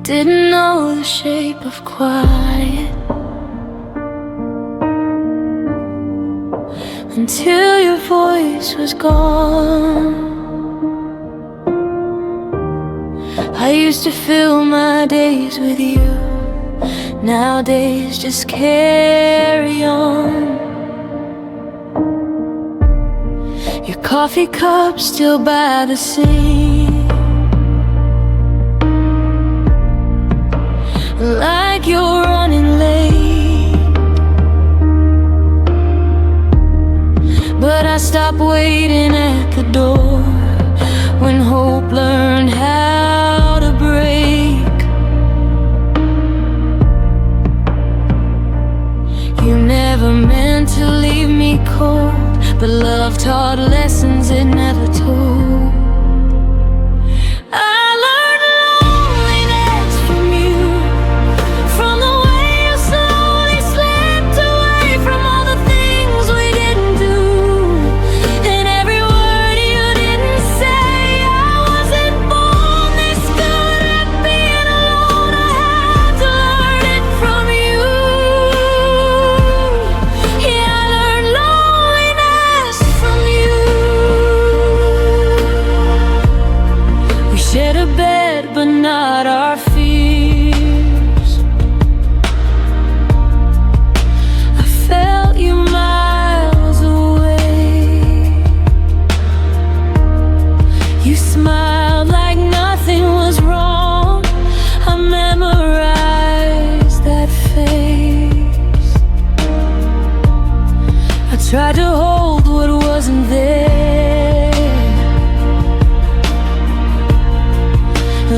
Didn't know the shape of quiet until your voice was gone. I used to fill my days with you. Nowadays just carry on. Your coffee cup still by the sink, like you're running late. But I stopped waiting at the door when hope learned how to break. You never meant to leave me cold, but love taught lessons it never told. I learned loneliness from you, from the way you slowly slipped away from all the things we didn't do, and every word you didn't say. I wasn't born this good at being alone. I had to learn it from you. Yeah, I learned loneliness from you. We shared a bed, but not our fears. I felt you miles away. You smiled like nothing was wrong. I memorized that face. I tried to hold what wasn't there,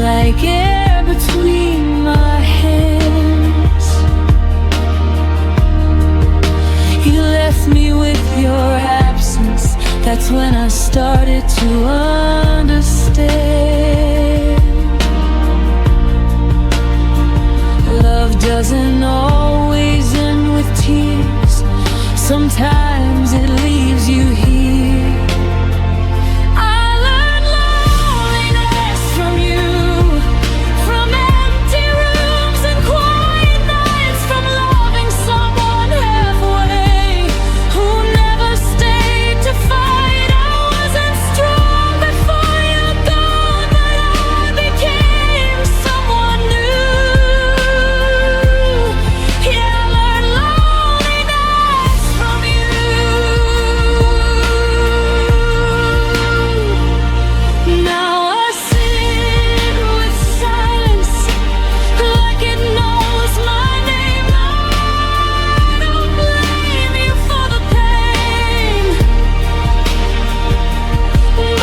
like air between my hands. You left me with your absence. That's when I started to understand. Love doesn't always end with tears. Sometimes it leaves you here. I learned loneliness from you, from empty rooms and quiet nights, from loving someone halfway who never stayed to fight. I wasn't strong before you were gone, but I became someone new. Yeah, I learned loneliness from you. Now I sit with silence like it knows my name. I don't blame you for the pain,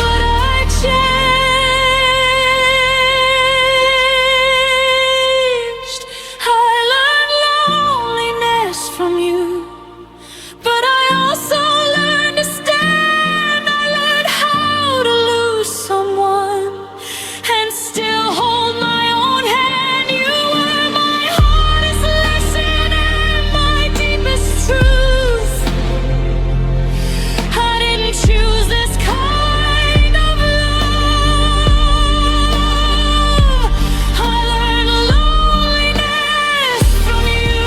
but I changed. I learned loneliness from you, but I also learned to stand. I learned how to lose someone and still hold my own hand. You were my hardest lesson and my deepest truth. I didn't choose this kind of love. I learned loneliness from you.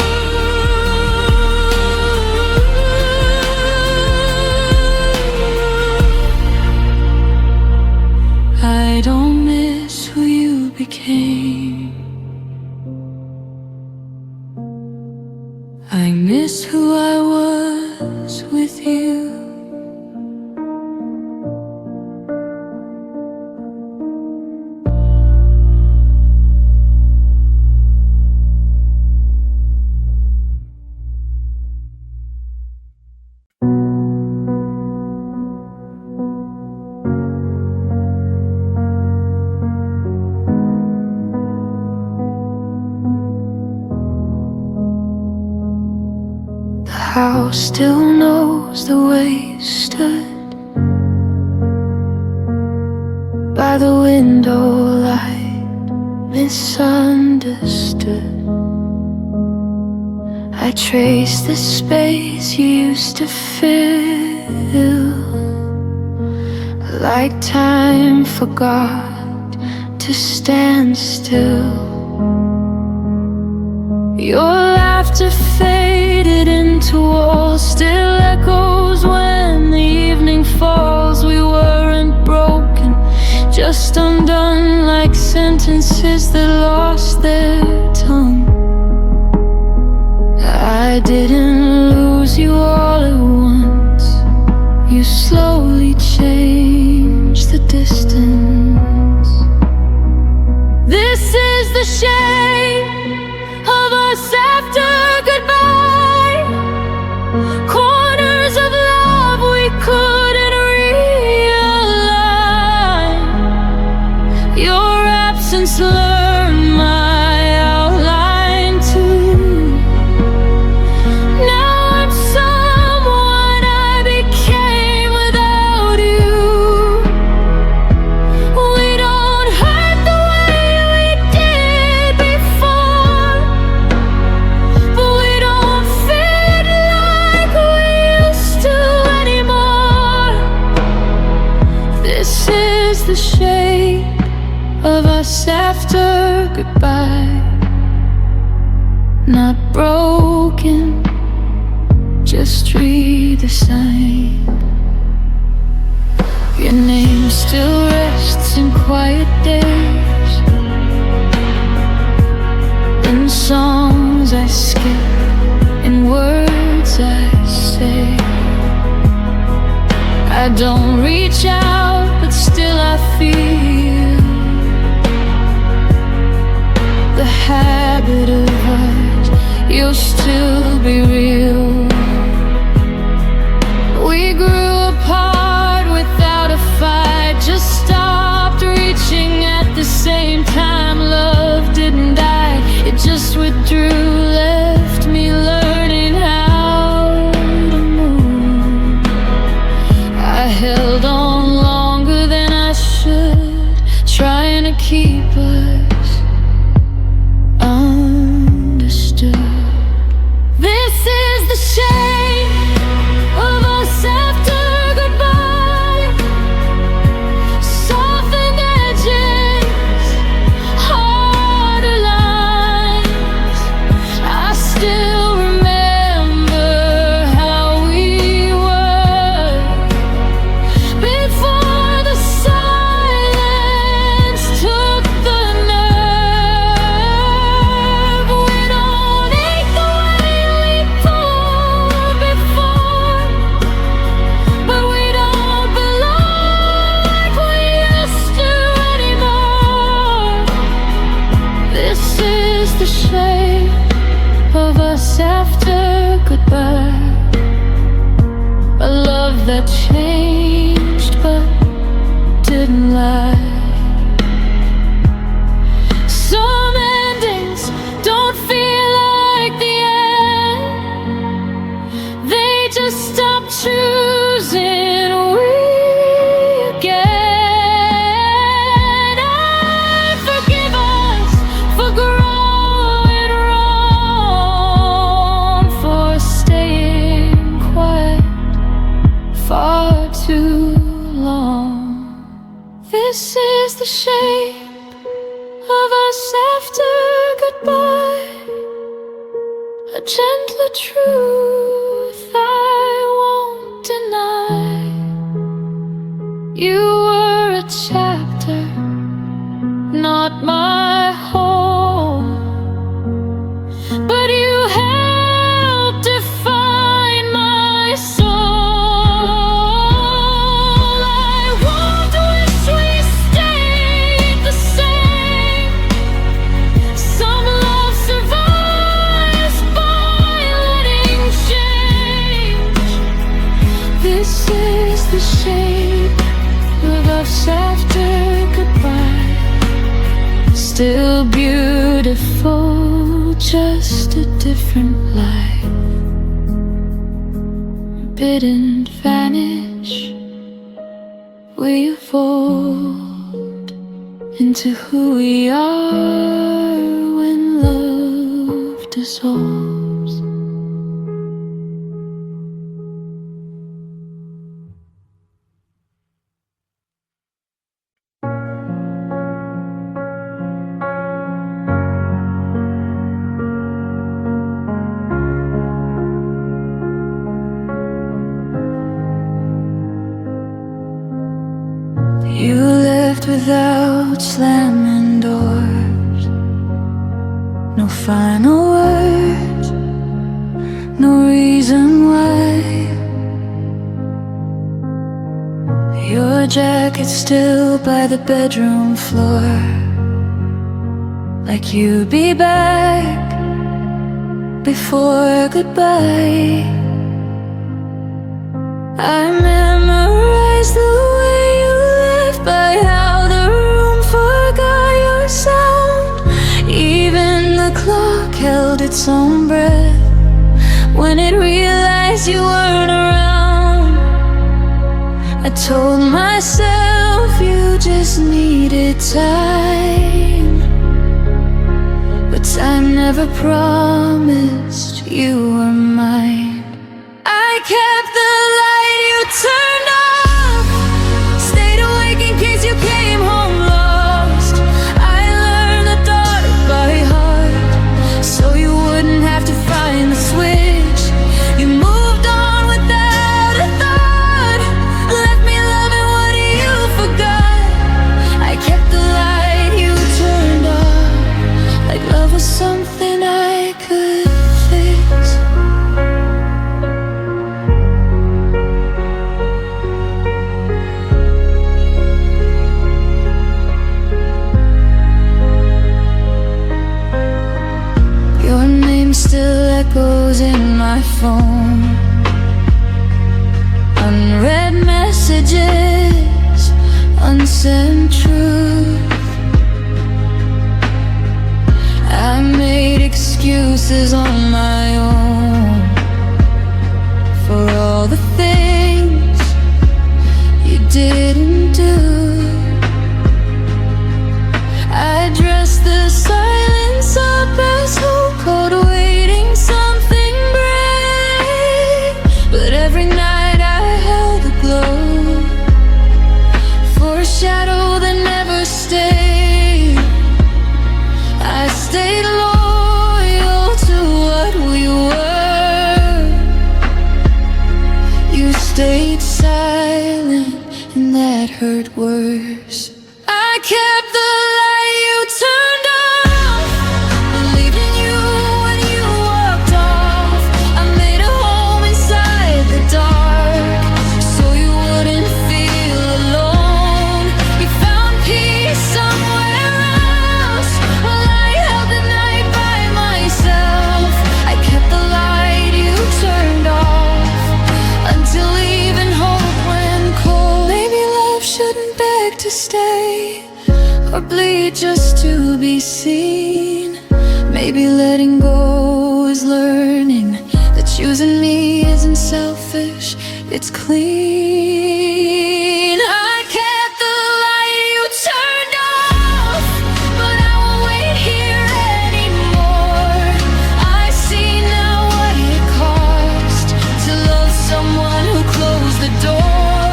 I don't miss who you became. I miss who I was with you. The house still knows the way you stood by the window, light misunderstood. I trace the space you used to fill, like time forgot to stand still. Your laughter faded into walls, still echoes when the evening falls. We weren't broken, just undone, like sentences that lost their tongue. I didn't lose you all at once. You slowly changed the distance. This is the shape of us after goodbye. Corners of love we couldn't realign. Your absence learned my outline too. Now I'm someone I became without you. We don't hurt the way we did before, but we don't fit like we used to anymore. This is the shape of us after goodbye. Not broken, just redesigned. Your name still rests in quiet days, in songs I skip, in words I say. I don't reach out, but still I feel the habit of us. You'll still be real. We grew apart without a fight, just stopped reaching at the same time. Love didn't die, it just withdrew, left me learning how to move. I held on longer than I should, trying to keep us understood. This is the shape of us after goodbye. Softened edges, harder lines. I still remember how we were before the silence took the nerve. We don't ache the way we pulled before, but we don't belong like we used to anymore. This is the shape of us after goodbye. A love that changed but didn't lie. Some endings don't feel like the end, they just stop choosing we again. I forgive us for growing wrong, for staying quiet far too long. This is the shape of us after goodbye. A gentler truth I won't deny. You were a chapter, not my home, but you helped define my soul. I won't wish we stayed the same. Some love survives by letting change. This is the shape of us after goodbye. Still beautiful, just a different life. Didn't vanish, we evolved into who we are when love dissolves. You left without slamming doors. No final words, no reason why. Your jacket's still by the bedroom floor, like you'd be back before goodbye. I memorized the way you left, by how the room forgot your sound. Even the clock held its own breath when it realized you weren't around. I told myself you just needed time, but time never promised you were mine. I kept the light you turned off, stayed awake in case you came home lost. I learned the dark by heart, so you wouldn't have to find the switch. You moved on without a thought, left me loving what you forgot. I kept the light you turned off, like love was something I could fix. Your name still echoes in my phone. Unread messages, unsent truth. I made excuses on my own for all the things you didn't do. I dressed the silence up as hope, cold waiting something brave. But every night I held a glow for a shadow that never stayed. I stayed loyal to what we were. You stayed silent, and that hurt worse. I kept the light you turned off, believed in you when you walked off. I made a home inside the dark, so you wouldn't feel alone. You found peace somewhere else, while I held the night by myself. I kept the light you turned off, until even hope went cold. Maybe love shouldn't beg to stay, or bleed just to be seen. Maybe letting go is learning that choosing me isn't selfish, it's clean. I kept the light you turned off, but I won't wait here anymore. I see now what it cost to love someone who closed the door.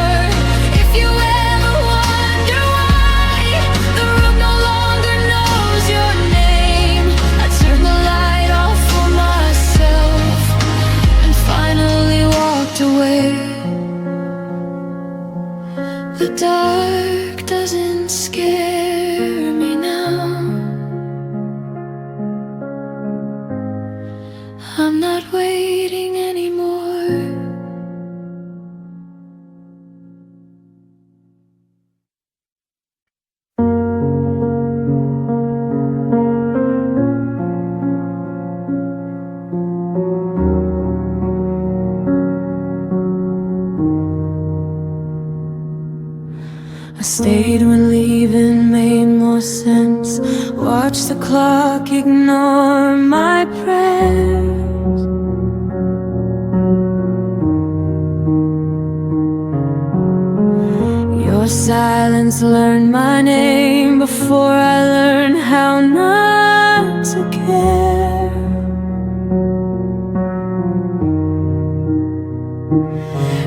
If you ever wonder why the room no longer knows your name, I turned the light off for myself and finally walked away. The dark doesn't scare me now. I'm not waiting anymore. I stayed when leaving made more sense. Watch the clock ignore my prayers. Your silence learned my name before I learned how not to care.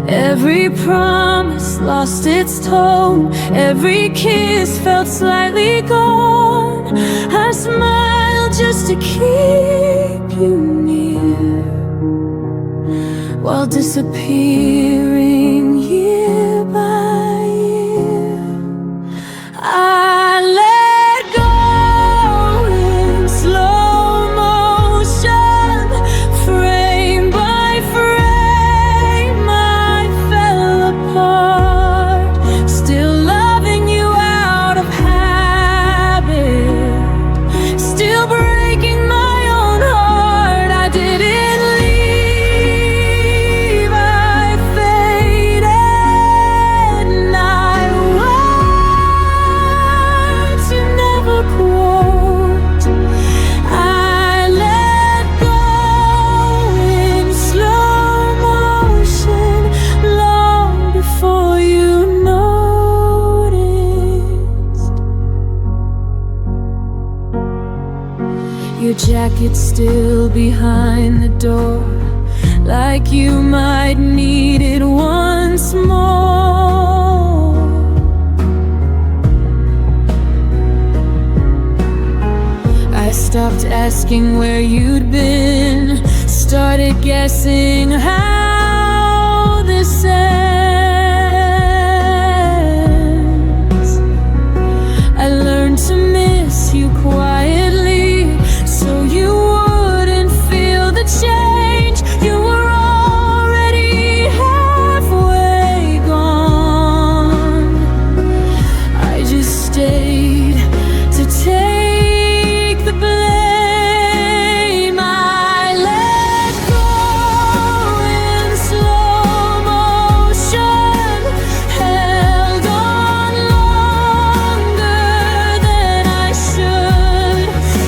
Every promise lost its tone, every kiss felt slightly gone. I smiled just to keep you near, while disappearing year by year. your jacket still behind the door, like you might need it once more. I stopped asking where you'd been, started guessing how this ends. I learned to miss you quietly, so you wouldn't feel the change. You were already halfway gone. I just stayed to take the blame. I let go in slow motion, held on longer than I should,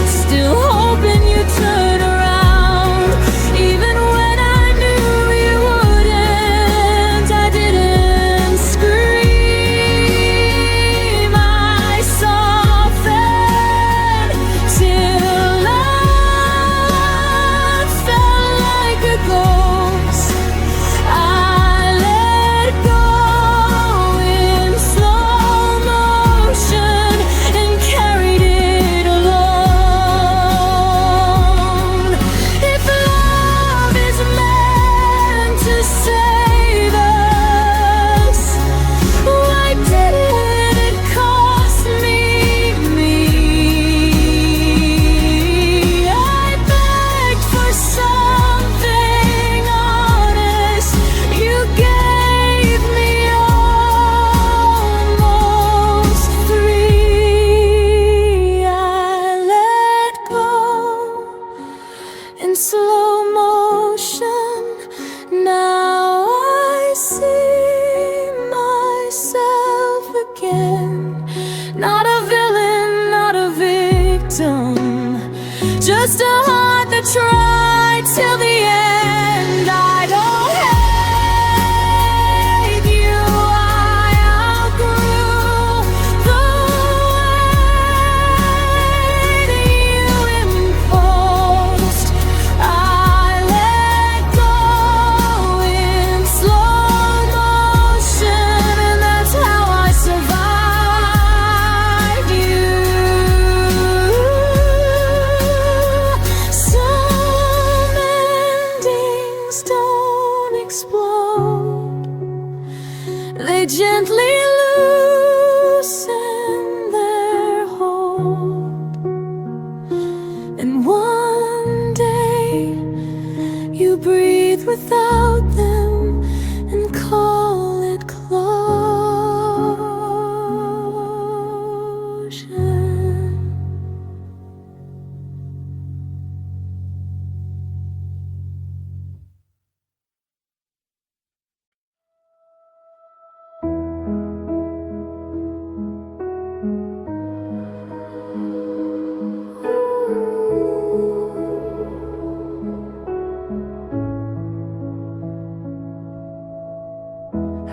still hoping you'd turn around, even when I knew you wouldn't. I didn't scream, I softened till I felt like a ghost. I let go in slow motion and carried it alone. If love is meant to save us, why didn't it cost me? I begged for something honest. You gave me almost free. I let go in slow motion. Now I see myself again. Not a villain, not a victim, just a heart that tried till the end. I don't hate you, I outgrew the way that you imposed. I let go in slow motion, and that's how I survived you. Some endings don't explode, they gently loosen their hold, and one day you breathe without them and call it closure.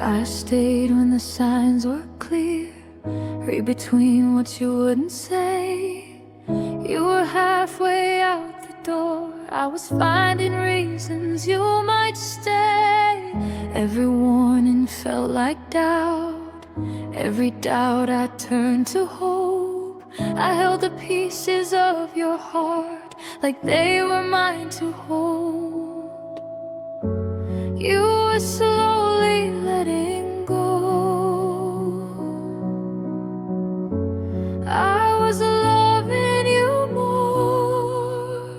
I stayed when the signs were clear, read between what you wouldn't say. You were halfway out the door, I was finding reasons you might stay. Every warning felt like doubt, every doubt I turned to hope. I held the pieces of your heart like they were mine to hold. You were slowly letting go. I was loving you more.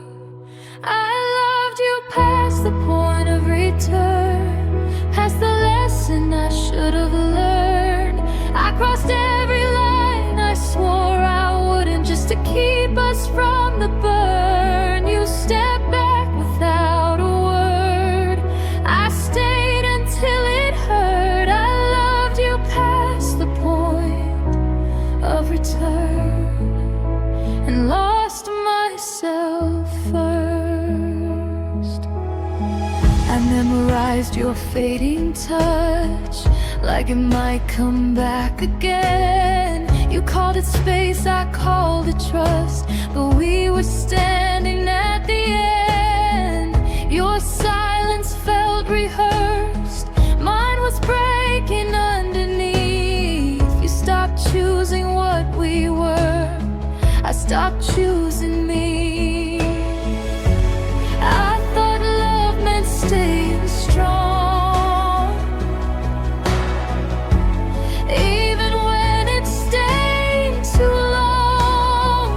I loved you past the point of return, past the lesson I should have learned. I crossed every line I swore I wouldn't, just to keep us from the burn. You stepped back without a word. I stayed until it hurt. I loved you past the point of return and lost myself first. I memorized your fading touch like it might come back again. You called it space, I called it trust, but we were standing we were, I stopped choosing me. I thought love meant staying strong, even when it stayed too long.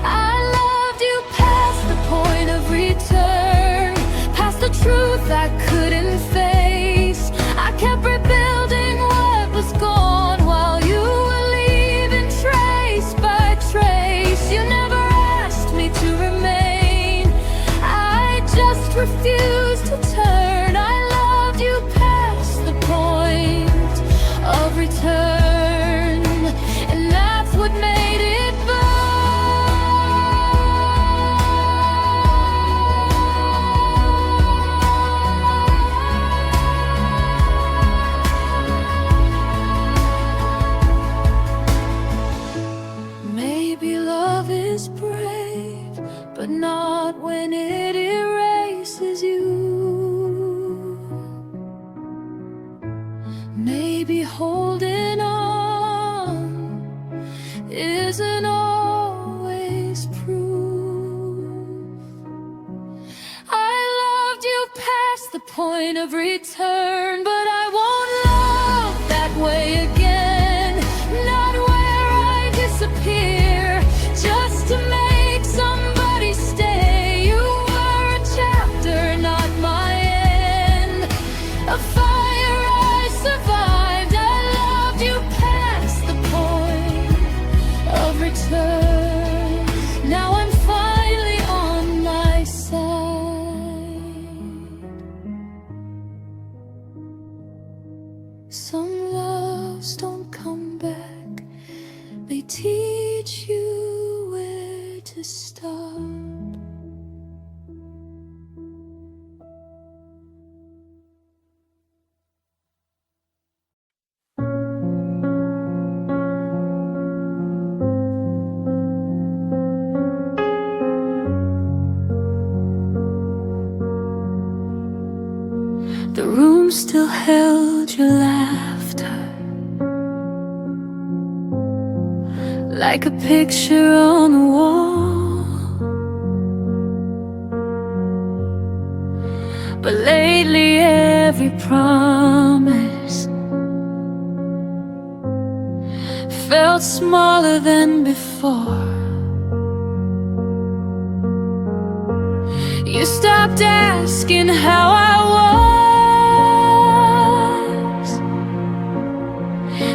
I loved you past the point of return, past the truth I couldn't face. I kept rebuilding what was gone while you were leaving trace by trace. You never asked me to remain, I just refused to turn. I loved you past the point of return, and that's what made it burn. Maybe love is brave, but not when it erases you. Maybe holding on isn't always proof. I loved you past the point of return, but I won't love that way again. Not where I disappear just to make somebody stay. You were a chapter, not my end, a fire I survived. I loved you past the point of return. Now I'm finally on my side. Some loves don't come back, they teach you where to start. The room still held your laughter, like a picture on the wall. But lately every promise felt smaller than before. You stopped asking how I was,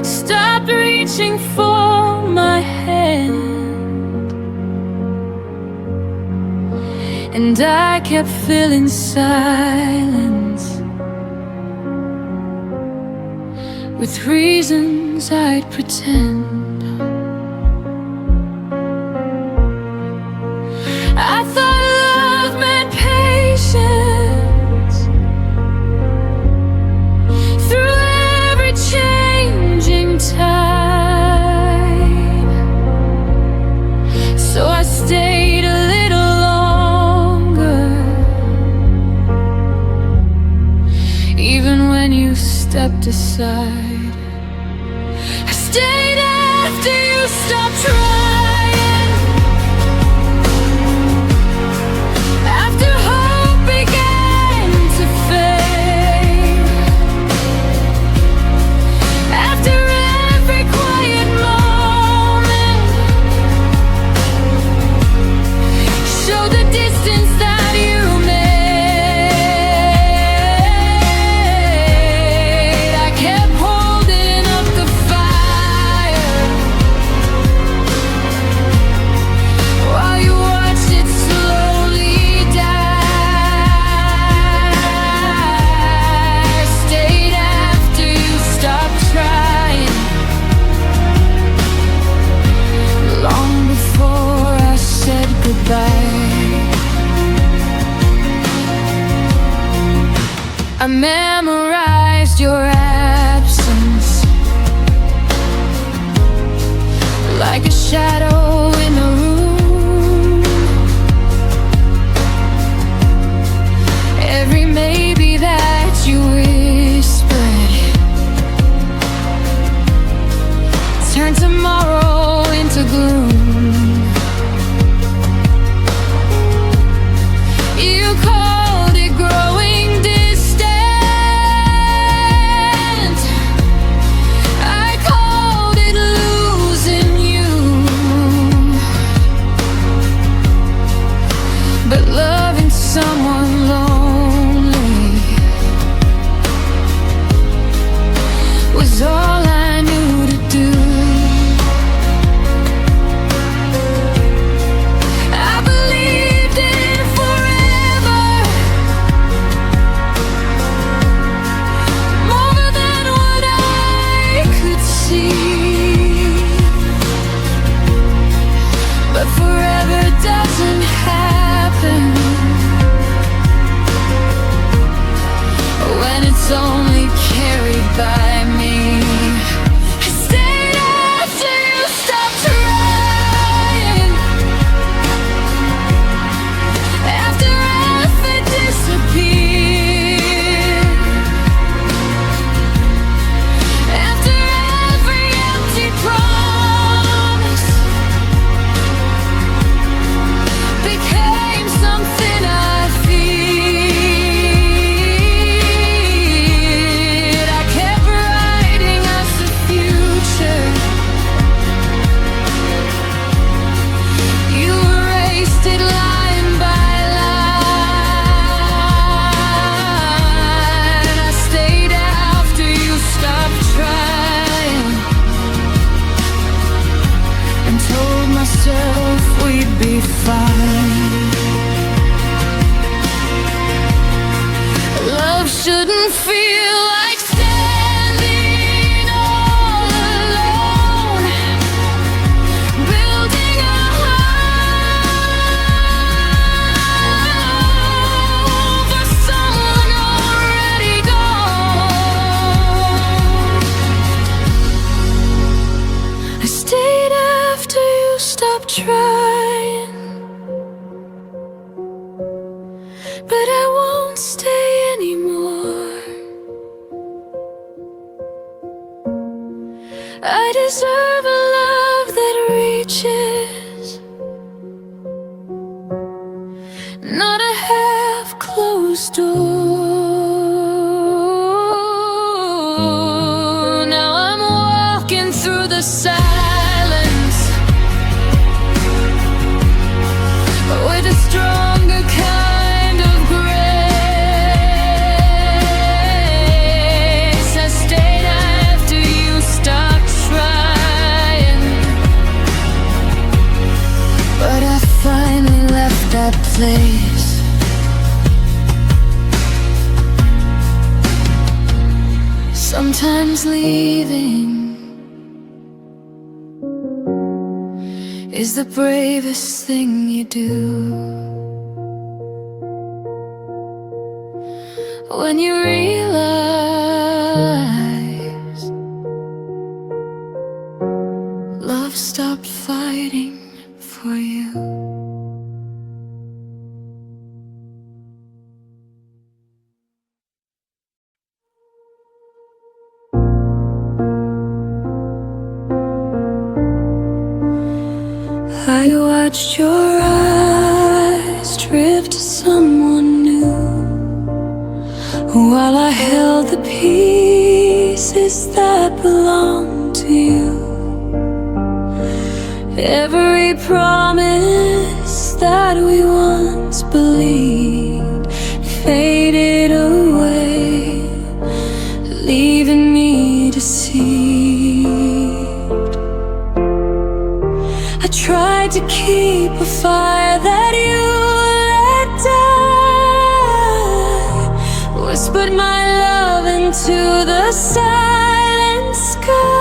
stopped reaching for my hand, and I kept filling silence with reasons I'd pretend. I thought love meant patience through every changing tide, so I stayed a little longer, even when you stepped aside. I stayed after you stopped trying, after hope began to fade, after every quiet moment showed the distance that you made. I kept holding up the fire while you watched it slowly die. Stayed after you stopped trying, long before I said goodbye. I memorized your absence like a shadow in the room. Every maybe that you whispered turned tomorrow into to gloom. You called it growing distant. I called it losing you. But loving someone lonely was all I knew to do. I believed in forever, more than what I could see. But forever doesn't happen when it's only carried by me. I stayed after you stopped trying, after effort disappeared, after every empty promise became something I feared. I kept writing us a future. You erased it line by line. I stayed after you stopped trying and told myself we'd be fine. Love shouldn't feel like standing all alone, building a home for someone already gone. I stayed after you stopped trying, but I won't stay anymore. I deserve a love that reaches, not a half-closed door. Now I'm walking through the silence with a stronger kind of grace. I stayed after you stopped trying, but I finally left that place. Sometimes leaving is the bravest thing you do. When you realize love stopped fighting for you. I watched your eyes drift to someone new, while I held the pieces that belonged to you. Every promise that we once believed faded away, leaving me deceived. I tried to keep a fire that you let die, whispered my love into the silent sky.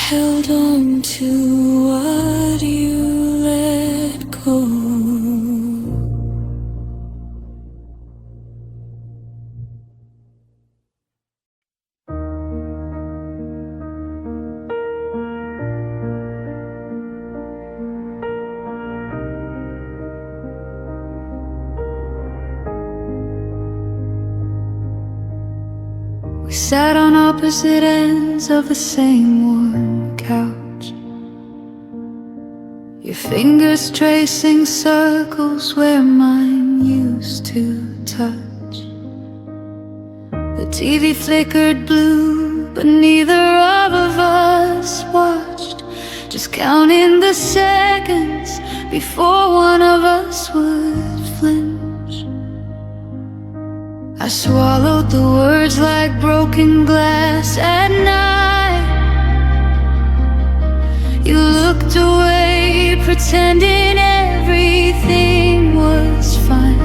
held on to what you let go. We sat on opposite ends of the same worn couch, your fingers tracing circles where mine used to touch. The TV flickered blue, but neither of us watched, just counting the seconds before one of us would flinch. I swallowed the words like broken glass at night. You looked away, pretending everything was fine.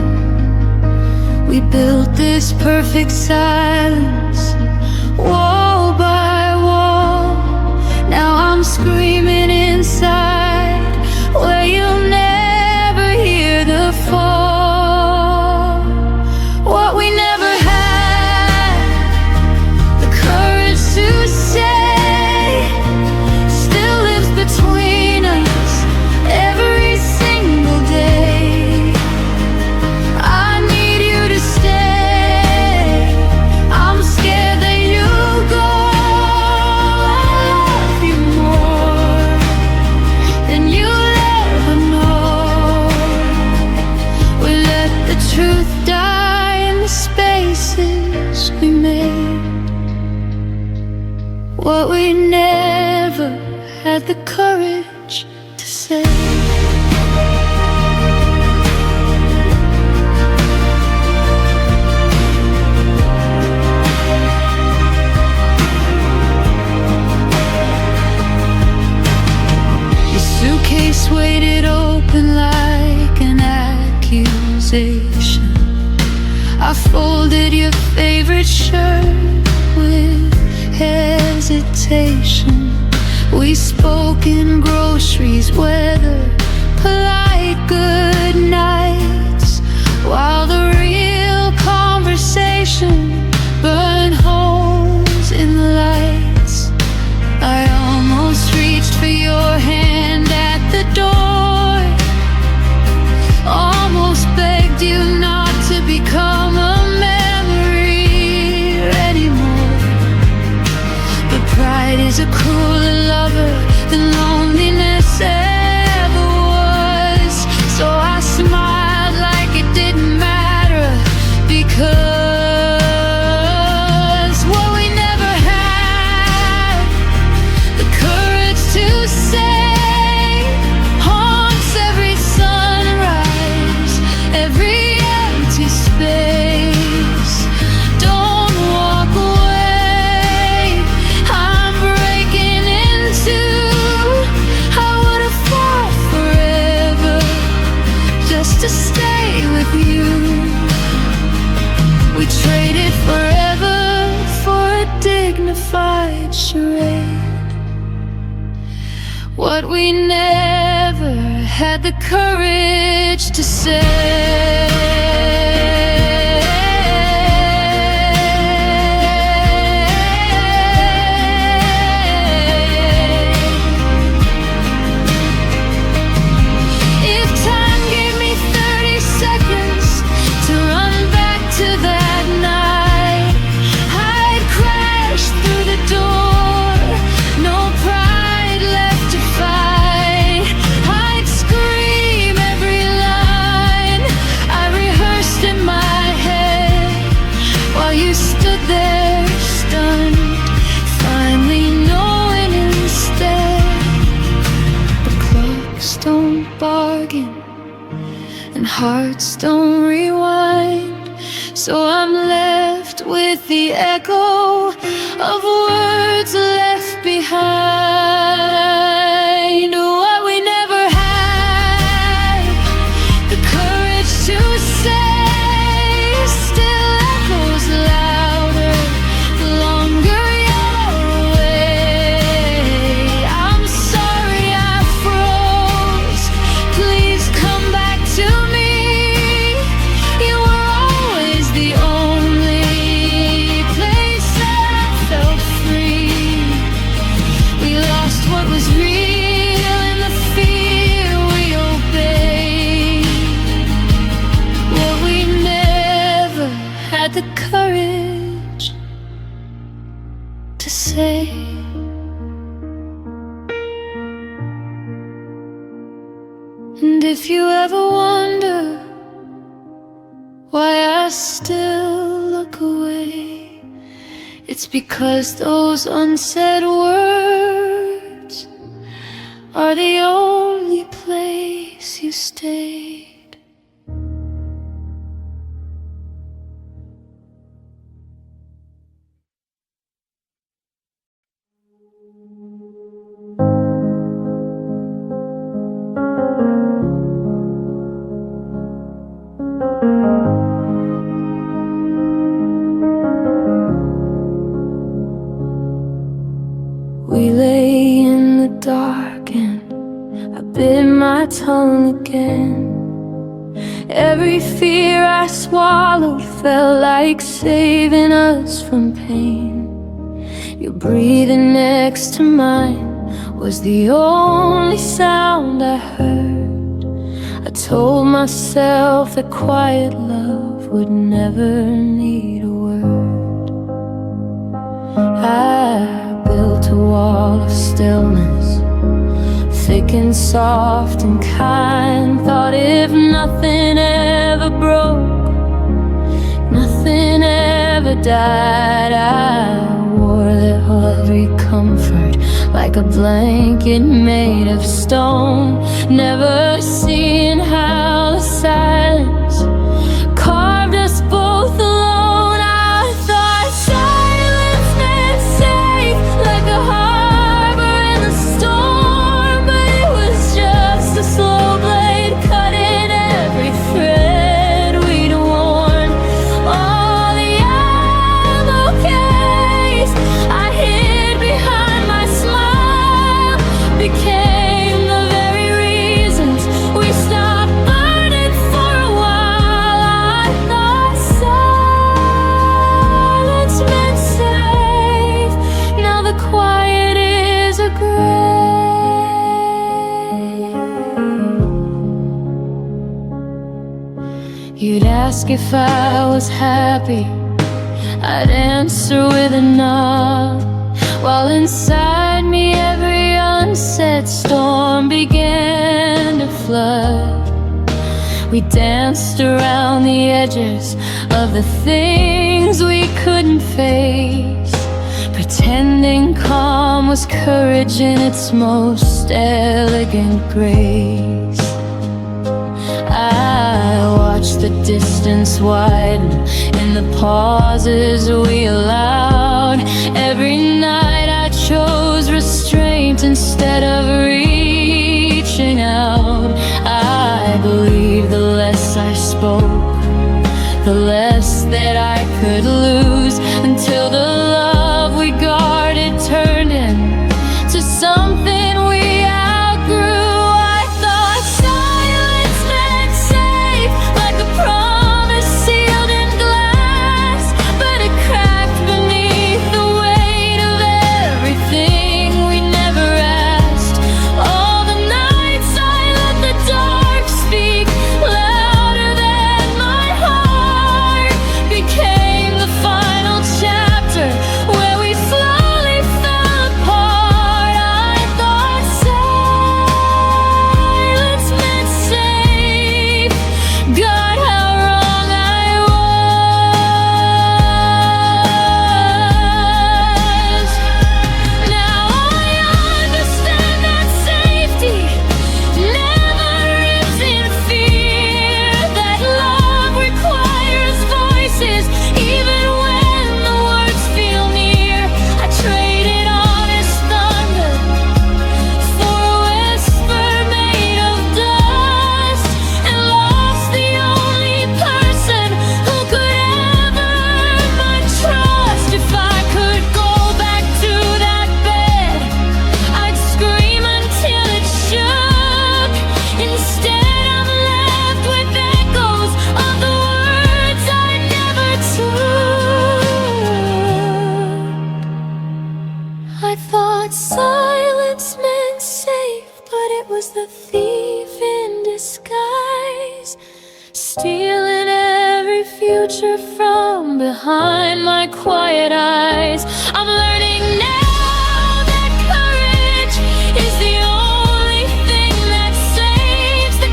We built this perfect silence, wall by wall. Now I'm screaming inside, where you'll never hear the fall. What we never had the courage to say still lives between us every single day. I need you to stay. I'm scared that you'll go. I love you more than you'll ever know. We let the truth die in the spaces we made. What we never had the courage to say. Your suitcase weighted open like an accusation. I folded your favorite shirt with hesitation. We spoke in groceries, weather, polite good nights, while the real conversation burned holes in the lights. I almost reached for your hand at the door, almost begged you not to become a memory anymore. But pride is a crueler lover than loneliness ever was. So I smiled like it didn't matter, because what we never had the courage to say haunts every sunrise, every empty space. Don't walk away, I'm breaking into. I would have fought forever just to stay with you. We traded forever for a dignified charade. What we never had the courage to say. If time gave me 30 seconds to run back to that night, I'd crash through the door, no pride left to fight. I'd scream every line I rehearsed in my head, while you stood there stunned, finally knowing instead. The clocks don't bargain and hearts don't rewind, so I'm left with the echo of words left behind. What we never had the courage to say still echoes louder the longer you're away. And if you ever wonder why I still look away, it's because those unsaid words are the only place you stayed. We lay in the dark and I bit my tongue again. Every fear I swallowed felt like saving us from pain. Your breathing next to mine was the only sound I heard. I told myself that quiet love would never need a word. I built a wall of stillness, thick and soft and kind. Thought if nothing ever broke, nothing ever died. I wore that heavy comfort like a blanket made of stone, never seeing how the silence carved us both alone. I thought silence meant safe, like a harbor in the storm, but it was just a slow blade cutting every thread we'd worn. All the yellow case I hid behind my smile became the very reasons we stopped burning for a while. I thought silence meant safe, now the quiet is a grave. You'd ask if I was happy, I'd answer with a nod, while inside me every unsaid storm began to flood. We danced around the edges of the things we couldn't face, pretending calm was courage in its most elegant grace. I watched the distance widen in the pauses we allowed. Every night I chose restraint instead of reaching out. I believed the less I spoke, the less that I could lose, until the love we guarded turned into something we outgrew. I thought silence meant safe, like a promise sealed in glass, but it cracked beneath the weight of everything we never asked. All the nights I let the dark speak louder than my heart became the final chapter where we slowly fell apart. I thought silence meant safe. God, how wrong I was. Now I understand that safety never lives in fear, that love requires voices even when the words feel near. I traded honest thunder for a whisper made of dust, and lost the only person who could ever earn my trust. If I could go back to that bed, I'd scream until it shook. Instead I'm left with echoes of the words I never took. I thought silence meant safe, but it was the thief in disguise, stealing every future from behind my quiet eyes. I'm learning now that courage is the only thing that saves the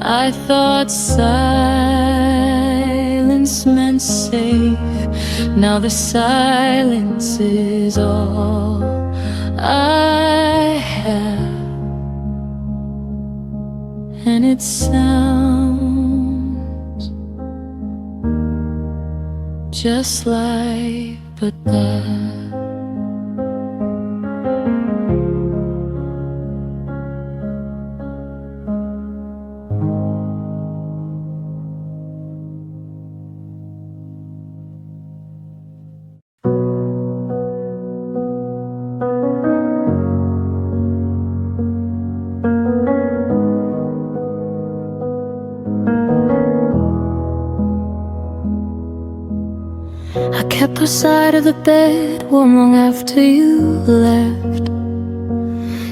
I thought silence meant safe. Now the silence is all I have, and it sounds just like but that. I kept our side of the bed warm long after you left.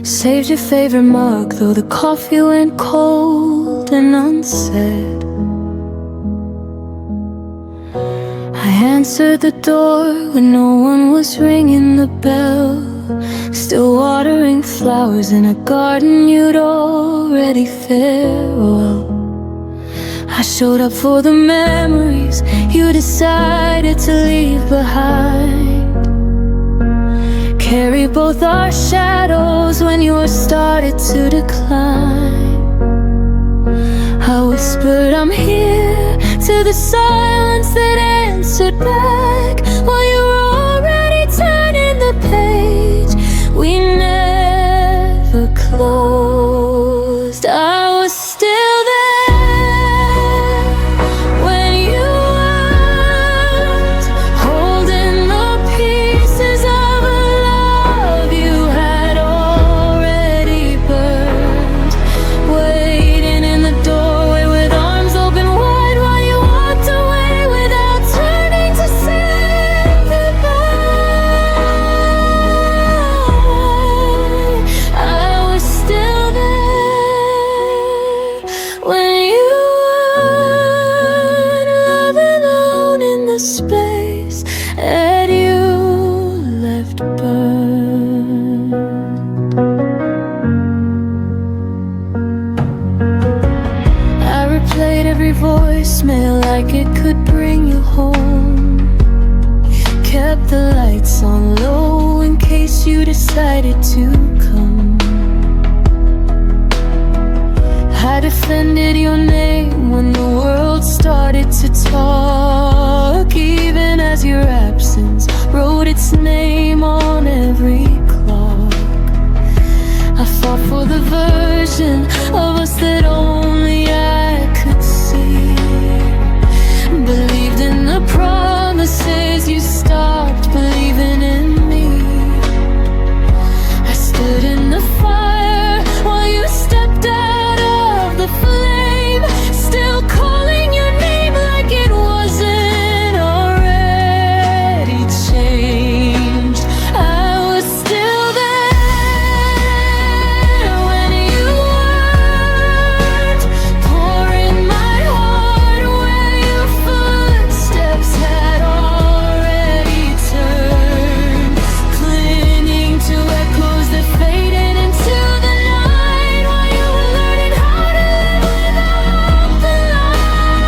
Saved your favorite mug, though the coffee went cold and unsaid. I answered the door when no one was ringing the bell. Still watering flowers in a garden you'd already farewell. I showed up for the memories you decided to leave behind. Carry both our shadows when yours started to decline. I whispered I'm here to the silence that answered back, while you were already turning the page we never closed. I was still there voicemail like it could bring you home. Kept the lights on low in case you decided to come. I defended your name when the world started to talk, even as your absence wrote its name on every clock. I fought for the version of us that only I could see. Believed in the promises, you stopped believing in me. I stood in the fire while you stepped out of the flame, still calling your name like it wasn't already changed. I was still there when you weren't, pouring my heart where your footsteps had already turned, clinging to echoes that faded into the night, while you were learning how to live without the light.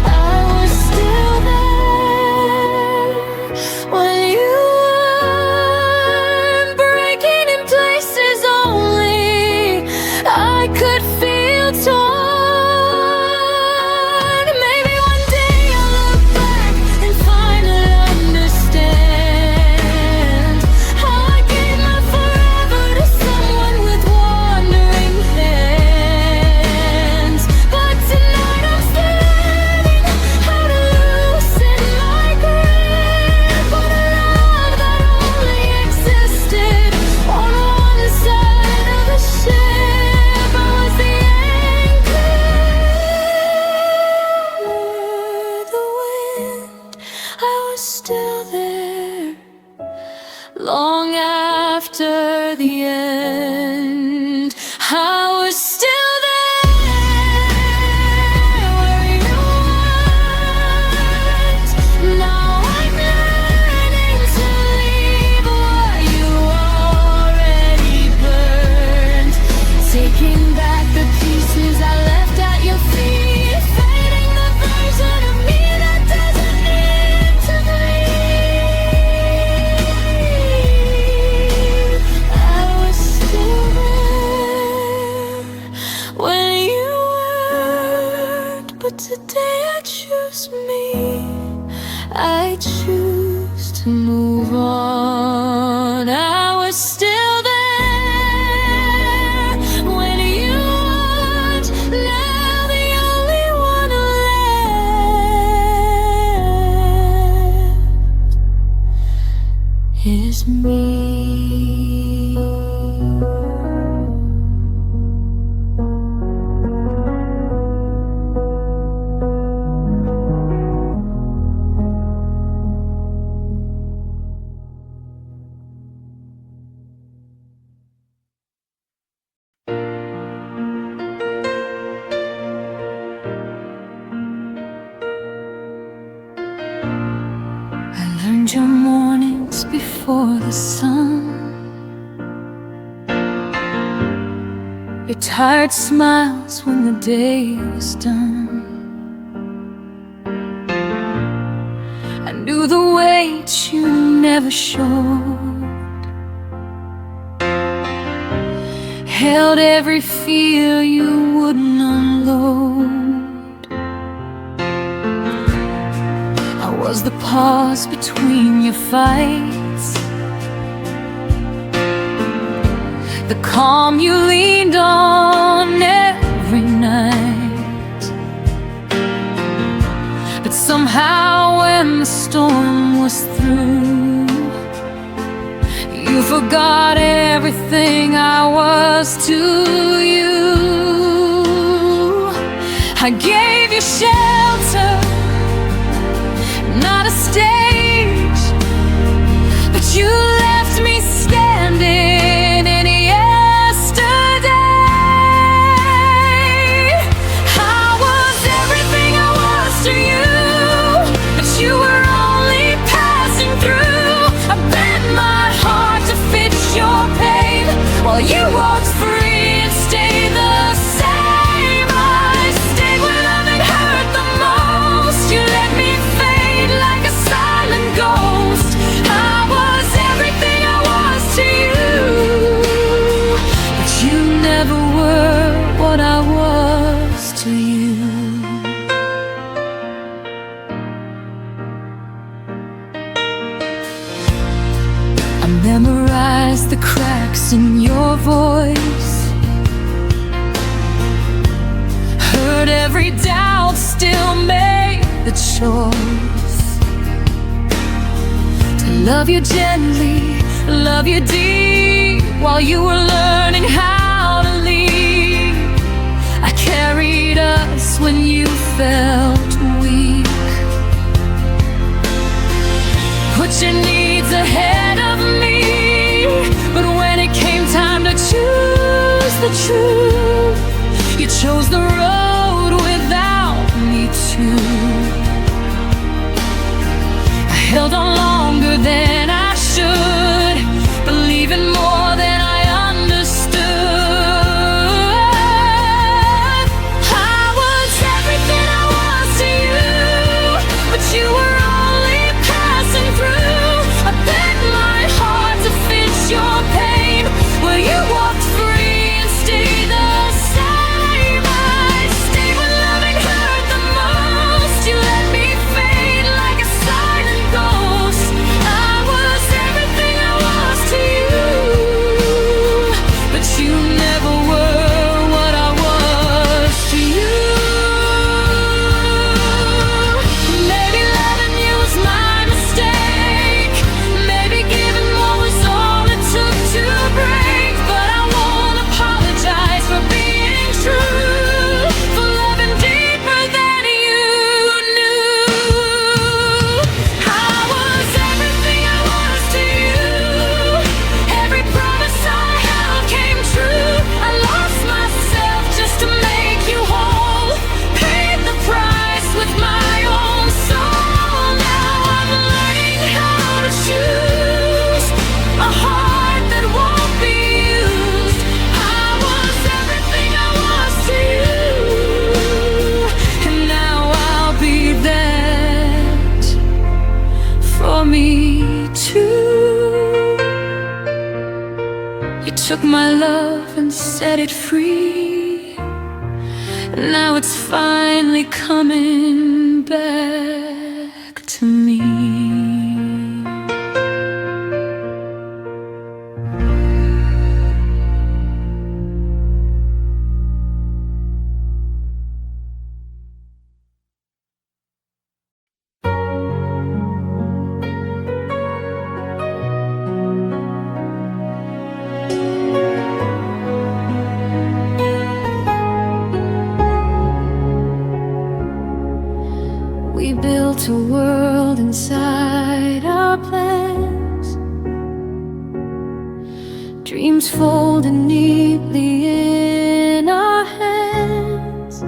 I was still there when you weren't, breaking in places only I could feel torn. Maybe one day I'll look back and finally understand how I gave my forever to someone with wandering hands. But tonight I'm still learning how to loosen my grip on a love that only existed on one side of the ship. I was the anchor, the wind. I was still there long after the end. I was still there where you weren't. Now I'm learning to leave what you already burned. to me. Your mornings before the sun, your tired smiles when the day was done. I knew the weight you never showed, held every fear you wouldn't unload. Was the pause between your fights, the calm you leaned on every night. But somehow when the storm was through, you forgot everything I was to you. I gave you shelter, not a stage, but you left me standing in yesterday. I was everything I was to you, but you were only passing through. I bent my heart to fit your pain, while you walked free and stayed the same. I stayed when nothing hurt the most. You let me like a silent ghost. I was everything I was to you, but you never were what I was to you. I memorized the cracks in your voice, heard every doubt, still made the choice to love you gently, love you deep, while you were learning how to lead. I carried us when you felt weak, put your needs ahead of me. But when it came time to choose the truth, you chose the road without me too. I held on longer than I should, believing more than I understood. I was everything I was to you, but you were only passing through. I bent my heart to fit your pain, where you walked free and stayed the same. I stayed when loving hurt the most. You let me fade like a silent ghost. I was everything I was to you, but you never were what I was to you. Maybe loving you was my mistake, maybe giving more was all it took to break. But I won't apologize for being true, for loving deeper than you knew. I was everything I was to you, every promise I held came true. I lost myself just to make you whole, paid the price with my own soul. Now I'm learning how to choose a heart that won't be used. I was everything I was to you, and now I'll be that for me too. You took my love and set it free, and now it's finally coming back to me. neatly in our hands.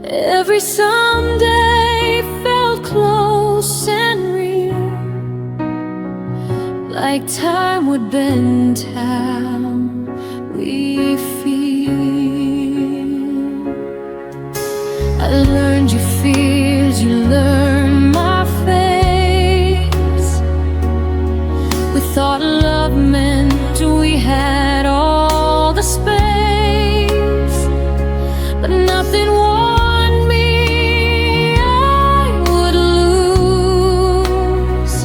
Every someday felt close and real, like time would bend how we feel. I learned your fears, you learned my face. We thought love meant we had all the space, but nothing warned me I would lose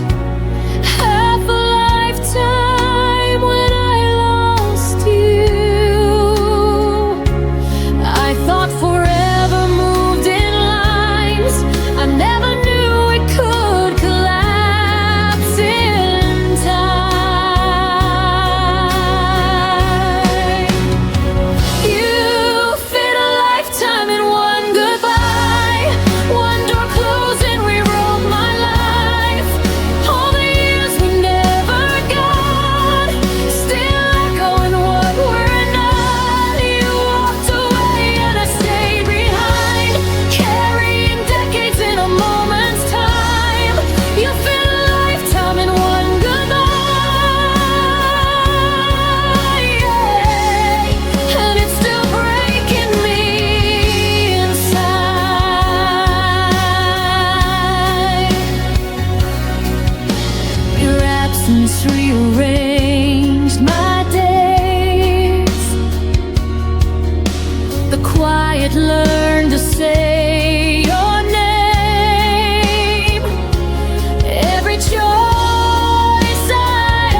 half a lifetime when I lost you. I thought forever moved in lines. I never knew it could collapse in time. You fit a lifetime in one goodbye. One door closed and we wrote my life. All the years we never got, still echoing what we're not. You walked away and I stayed behind, carrying decades in a moment's time. You fit a lifetime in one goodbye, yeah. And it's still breaking me inside. Your absence rearranged my days. The quiet learned to say your name. Every choice I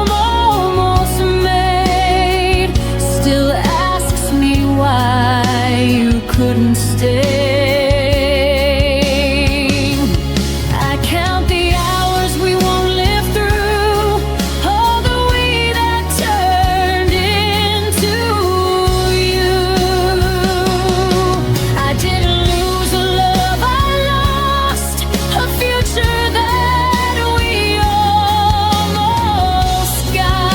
almost made still asks me why you couldn't stay. I count the hours we won't live through, all the we that turned into you. I didn't lose a love I lost, a future that we almost got.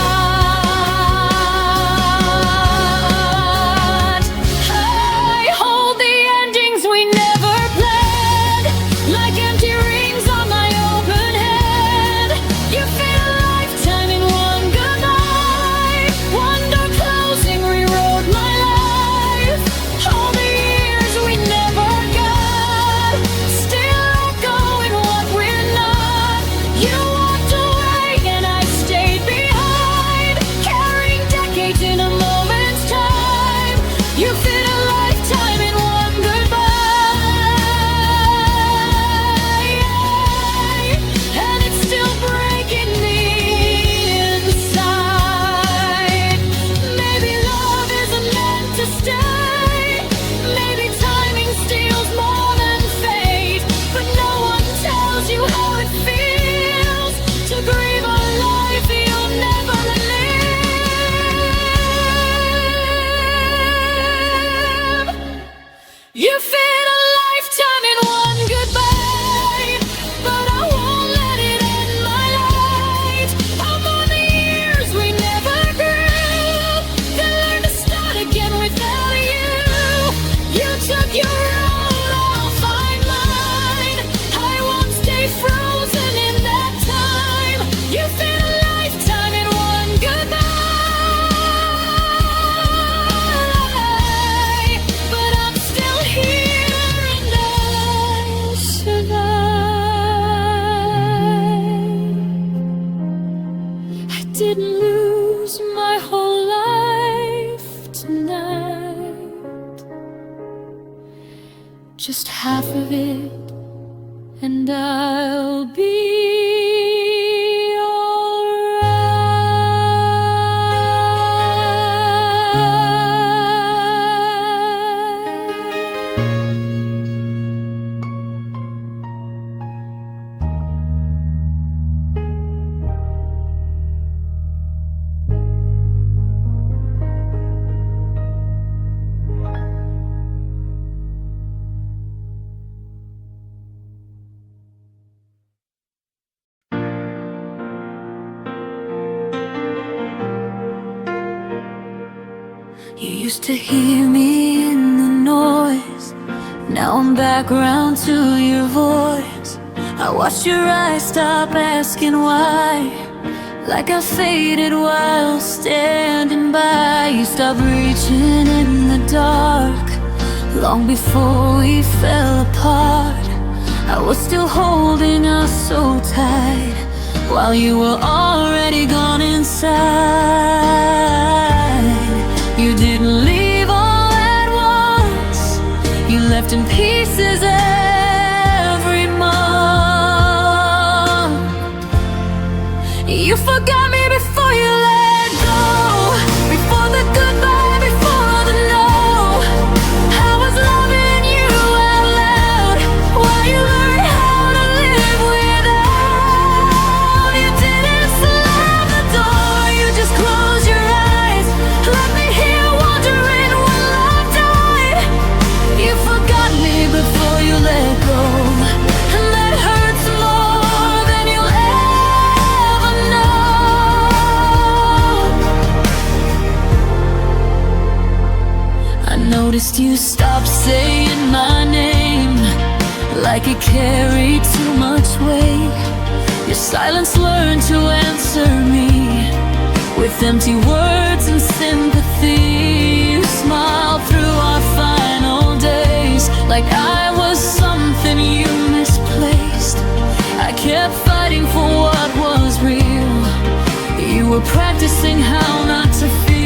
I hold the endings we never planned, like empty rings on my open head. You fit a lifetime in one goodnight. One door closing rewrote my life. All the years we never got, still echoing what we're not. You walked away and I stayed behind, carrying decades in a moment's time. You fit a lifetime in one goodbye, and it's still breaking me inside. Maybe love isn't meant to stay. Maybe timing steals more than fate. But no one tells you how it feels to grieve a life you'll never live. You fit a lifetime in one goodbye, but I won't let it end my light. I'm on the years we never grew, to learn to start again without you. You took your road, I'll find mine. I won't stay frozen in that time. You fit a lifetime in one goodbye, but I'm still here and I survive. I didn't lose my whole life tonight, just half of it, and I'll be You used to hear me in the noise. Now I'm back around to your voice. I watched your eyes stop asking why, like I faded while standing by. You stopped reaching in the dark, long before we fell apart. I was still holding us so tight, while you were already gone inside. You didn't leave all at once, you left in pieces every month. You forgot me before you let go, before the goodbye, before the no. I was loving you out loud, while you learned how to live without. You didn't slam the door, you just closed your eyes, let me hear wondering when love died. You forgot me before you let go, and that hurts more than you'll ever know. I noticed you stopped saying my name, like it carried too much weight. Your silence learned to answer me with empty words and sympathy. You smiled through our final days, like I was something you misplaced. I kept fighting for what was real. You were practicing how not to feel.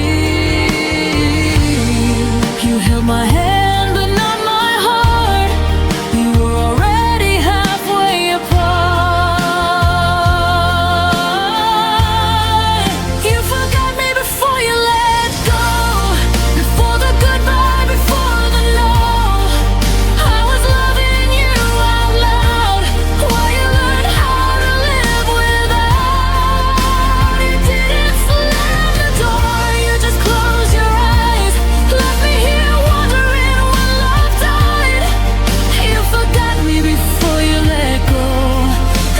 You held my hand but not my heart. We were already halfway apart. You forgot me before you let go, before the goodbye, before the no. I was loving you out loud, while you learned how to live without. You didn't slam the door, you just closed your eyes, let me hear wondering when love died. You forgot me before you let go,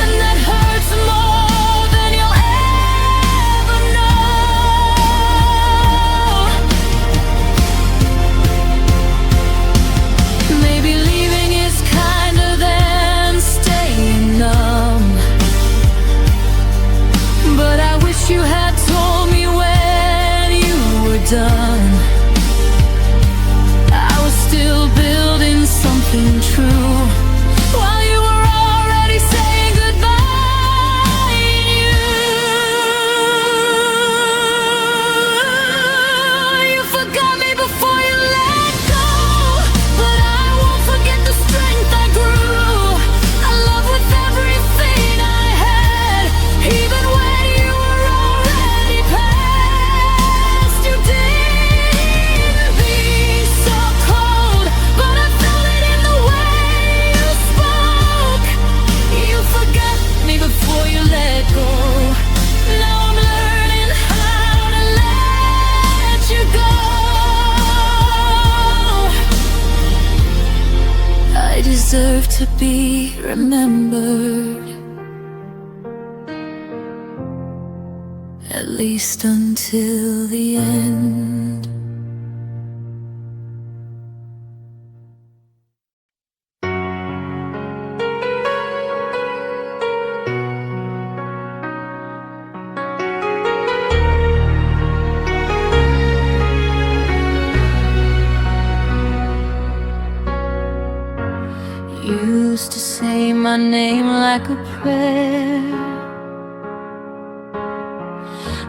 and that hurts more than you'll ever know. Maybe leaving is kinder than staying numb, but I wish you had told me when you were done. I was still building something true, while you were already saying goodbye. You forgot me before you let go, but I won't forget the strength I grew. I love with everything I had, even when you were already past. You didn't be so cold, but I felt it in the way you spoke. You forgot me before you let go. Now I'm learning how to let you go. I deserve to be remembered, at least until the end. You used to say my name like a prayer,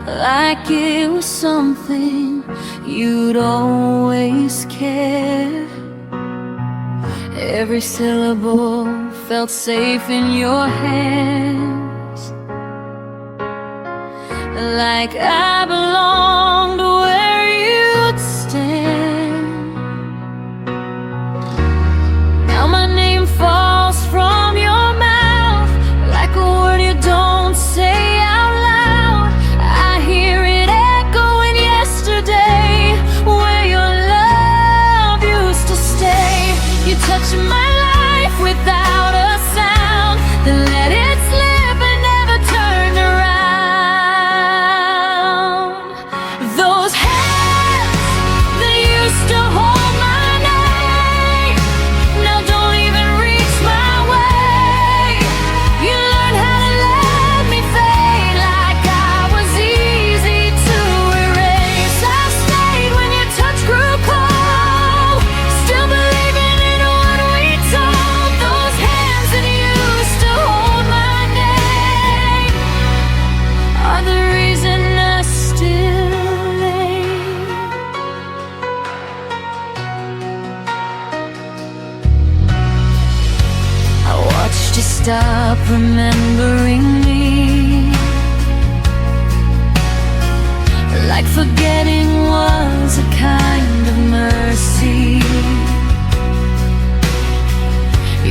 like it was something you'd always care. Every syllable felt safe in your hands, like I belonged where you'd stand. Now my name falls from your mouth like a word you don't say out loud. I hear it echoing yesterday, where your love used to stay. You touched my life without a sound, then let it slip and never turned around. stop remembering me. Like forgetting was a kind of mercy.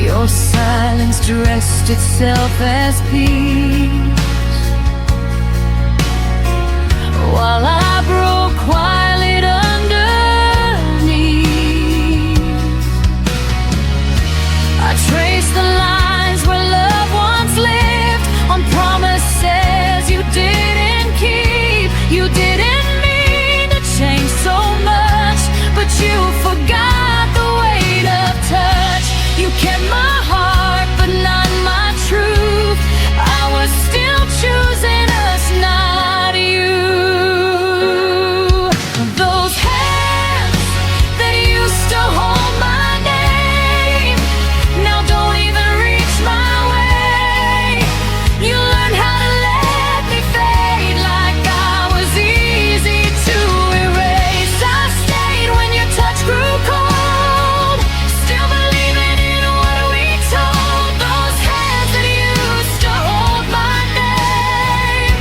Your silence dressed itself as peace, while I broke quiet underneath. I traced the lines where love once lived, on promises you didn't keep. You didn't mean to change so much, but you forgot the weight of touch. You kept my heart, but not my truth. I was still choosing us, not you. Those hands that used to hold my name now don't even reach my way. You learned how to let me fade like I was easy to erase. I stayed when your touch grew cold, still believing in what we told. Those hands that used to hold my name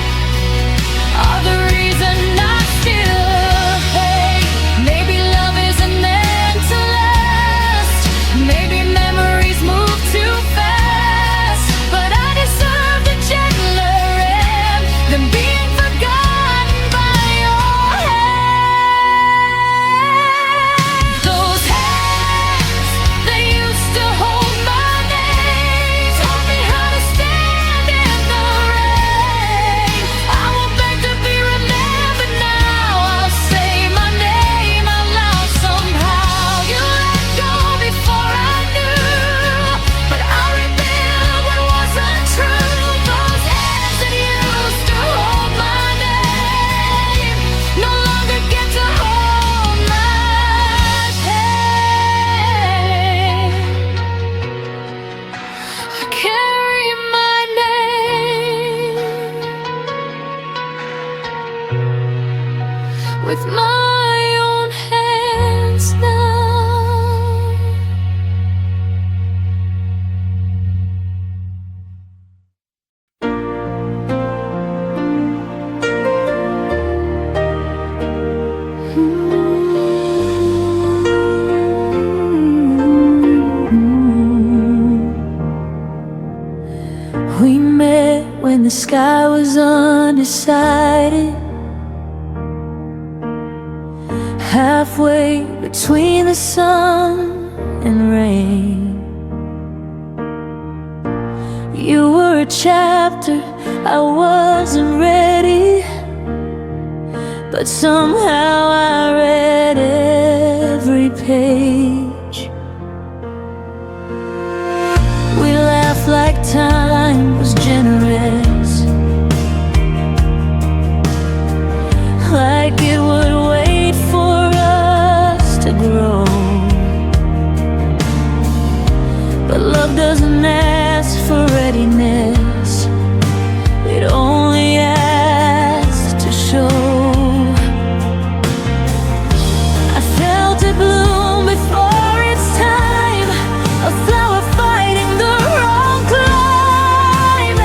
are the reason I still hate. Maybe love isn't meant to last. Maybe memories move too fast. But I deserve a gentler end than being forgotten by your hand. Those hands that used to hold my name taught me how to stand in the rain. I won't beg to be remembered now. I'll say my name out loud somehow. You let go before I knew, but I rebuild what wasn't true. Those hands that used to hold my name no longer get to hold my pain. I carry my name with my own hands now. We met when the sky was undecided, halfway between the sun and rain. You were a chapter I wasn't ready, but somehow I read every page. We laughed like time was generous, like it would wait for us to grow. But love doesn't ask for readiness, it only asks to show. I felt it bloom before its time, a flower fighting the wrong climate.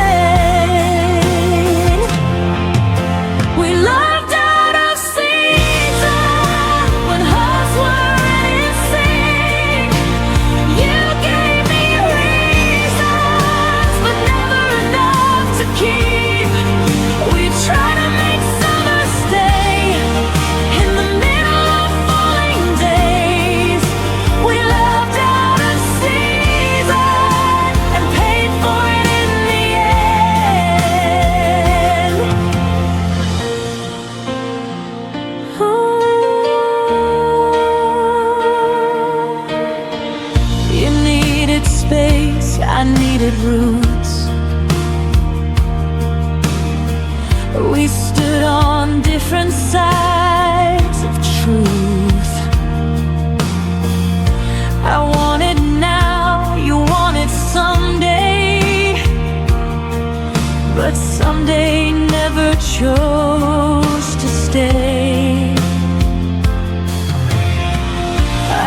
We loved out of season when hearts were in sync. You gave me reasons, but never enough to keep. We tried to make summer stay in the middle of falling days. We loved out of season and paid for it in the end. You needed space, I needed roots. We stood on different sides of truth. I wanted now, you wanted someday, but someday never chose to stay.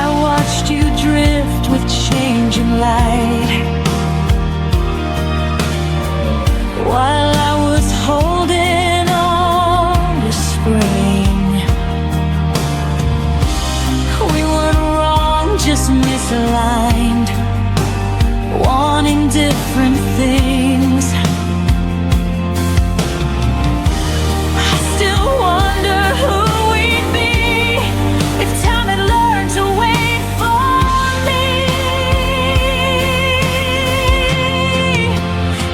I watched you drift with changing light, while I was holding on to spring. We weren't wrong, just misaligned, wanting different things. I still wonder who we'd be if time had learned to wait for me.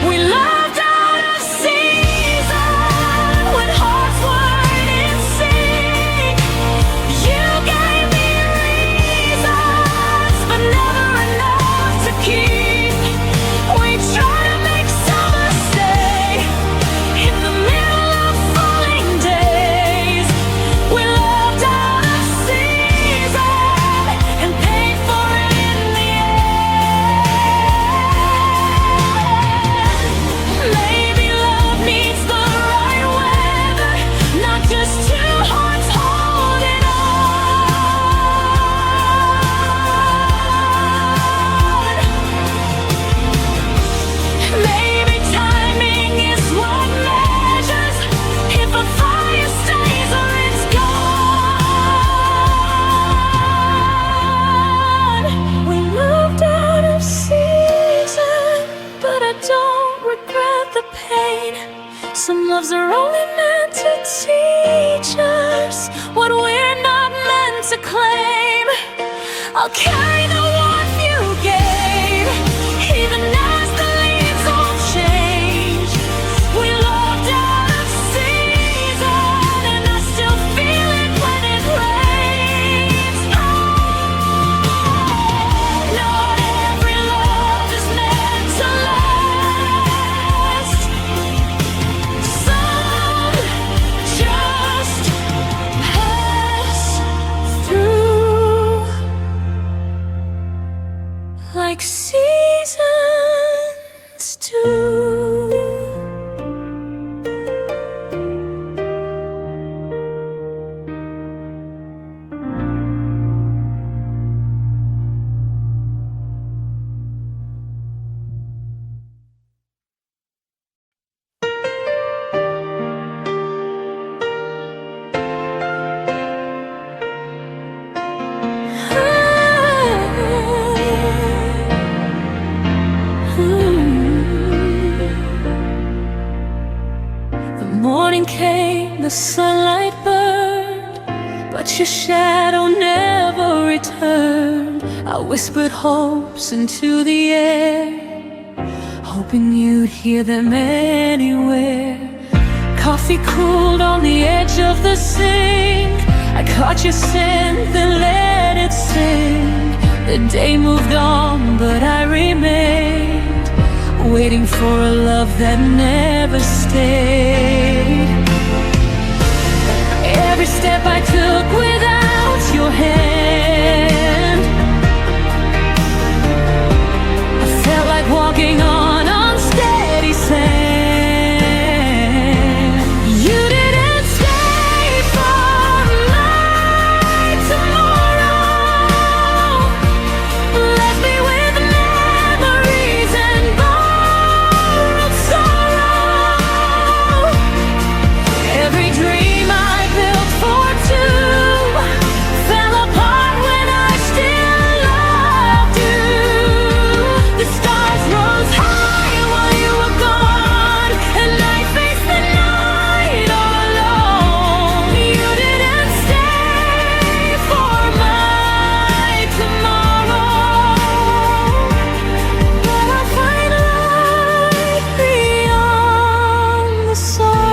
We loved out of season when hearts weren't in sync. You gave me reasons, but never enough to keep. We tried to make summer stay in the middle of falling days. We loved out of season and paid for it in the end. Maybe love needs the right weather, not just two hearts holding on. Maybe timing is what measures if a fire stays or it's gone. We moved out of season, but I don't regret the pain. Some loves are only meant to teach us what we're not meant to claim. I'll carry the warmth you gave, even as the leaves all change. We loved out of season, and I still feel it when it rains. Not every love is meant to last. Some just pass through like seasons do. The morning came, the sunlight burned, but your shadow never returned. I whispered hopes into the air, hoping you'd hear them anywhere. Coffee cooled on the edge of the sink. I caught your scent, then let it sink. The day moved on, but I remained, waiting for a love that never stayed. Every step I took without your hand, I felt like walking on unsteady sand. You didn't stay for my tomorrow, left me with memories and borrowed sorrow. Every dream I built for two fell apart when I still loved you. The stars rose high while you were gone, and I faced the night all alone. You didn't stay for my tomorrow, but I'll find light beyond the sorrow.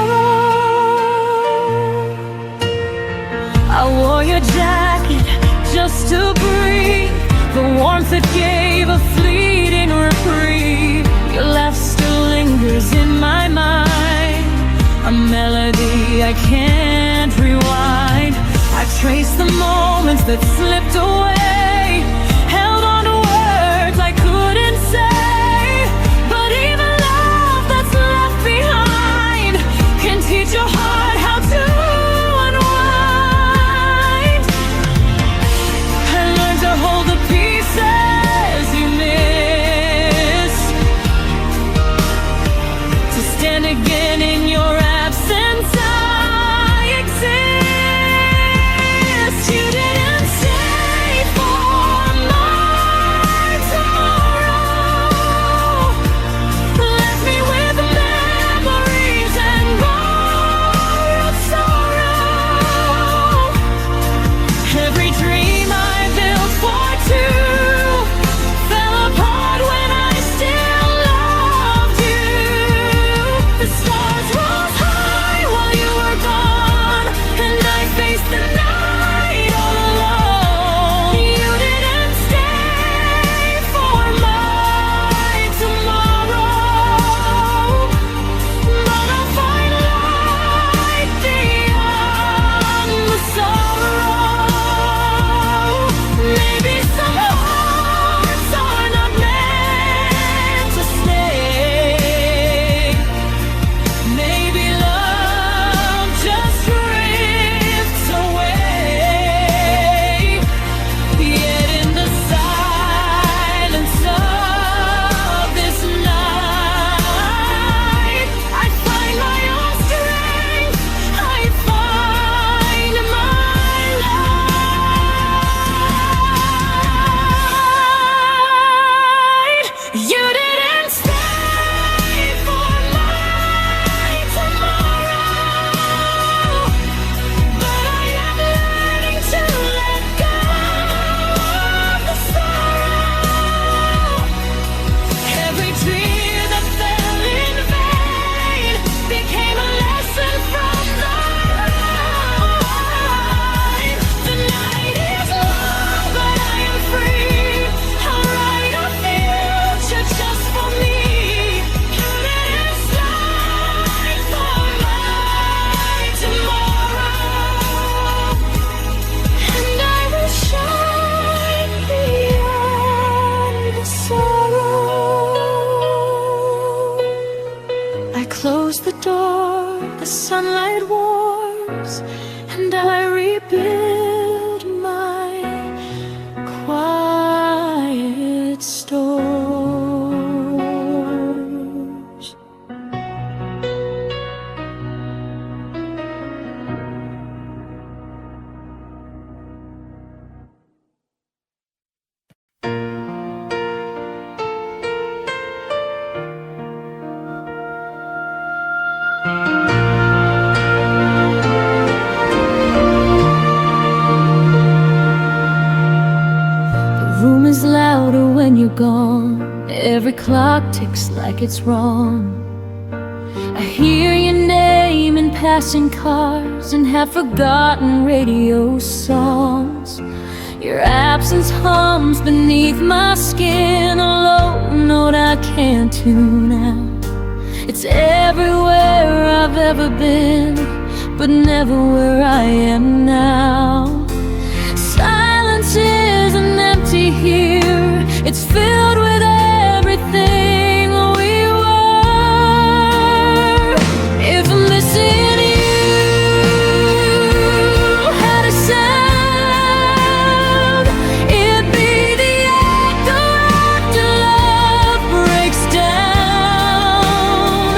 I wore your jacket just to breathe, the warmth that gave a fleeting reprieve. Your laugh still lingers in my mind, a melody I can't rewind. I trace the moments that slipped away, held on to words I couldn't say. But even love that's left behind can teach your heart how to unwind. I learned to hold the pieces you miss, to stand Every clock ticks like it's wrong. I hear your name in passing cars and have forgotten radio songs. Your absence hums beneath my skin, a low note I can't tune out. It's everywhere I've ever been, but never where I am now. Silence isn't empty here, it's filled with everything we were. If I'm missing you had a sound, it'd be the echo after love breaks down.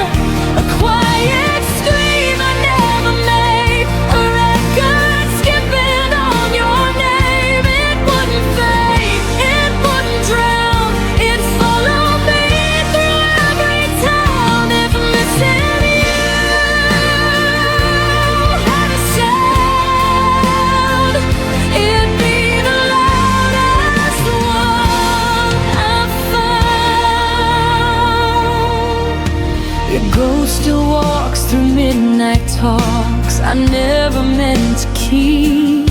A quiet scream I never made, a record skipping on your name. It wouldn't fade, it wouldn't drown, it'd follow me through every town. If I'm missing you had a sound, it'd be the loudest one I've found. Your ghost still walks through midnight talks I never meant to keep.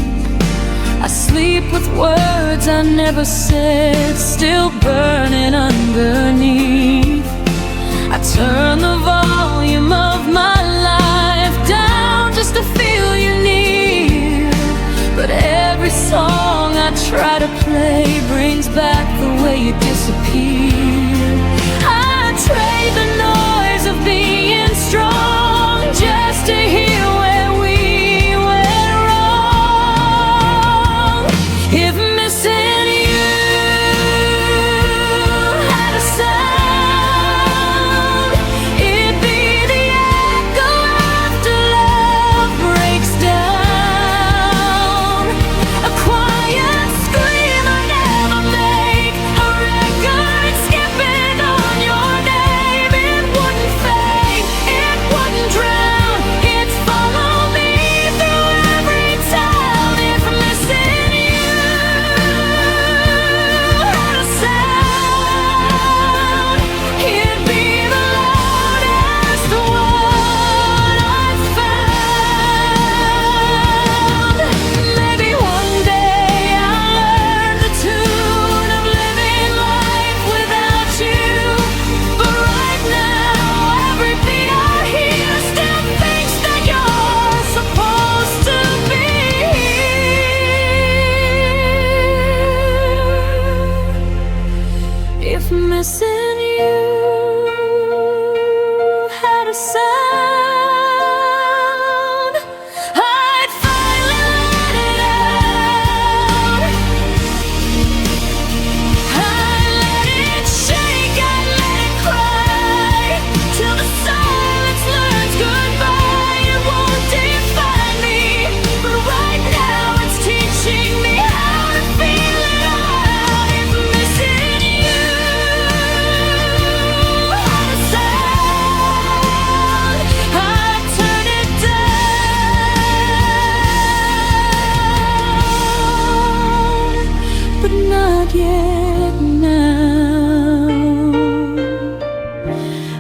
I sleep with words I never said, still burning underneath. I turn the volume of my life down just to feel you near. But every song I try to play brings back the way you disappear. I trade the noise of being strong just to hear where we went wrong. If missing you had a sound, it'd be the echo after love breaks down. A quiet scream I never make, a record skipping on your name. It wouldn't fade, it wouldn't drown, it'd follow me through every town. If I'm missing you had a sound, it'd be the loudest one I've found. Maybe one day I'll learn the tune of living life without you. But right now, every beat I hear still thinks that you're supposed to be here. If missing you had a sound, I'd finally let it out. I'd let it shake, I'd let it cry, till the silence learns goodbye. It won't define me, but right now it's teaching me how to feel it out. If I'm missing you had a sound, I'd turn it down, but not yet now,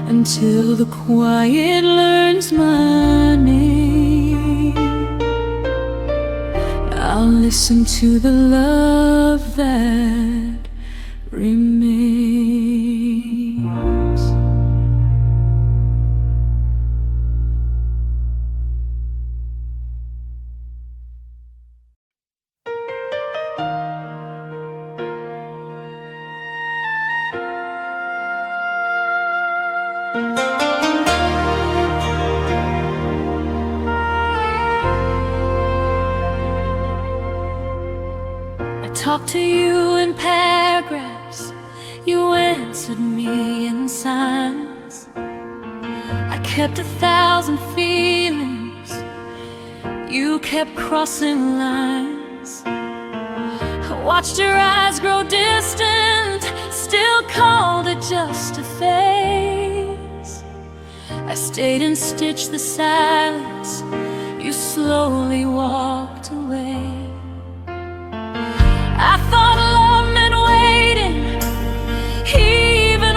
until the quiet learns my name. I'll listen to the love that remains. I talked to you in paragraphs, you answered me in signs. I kept 1,000 feelings, you kept crossing lines. I watched your eyes grow distant, still called it just a phase. I stayed and stitched the silence, you slowly walked away. I thought love meant waiting, even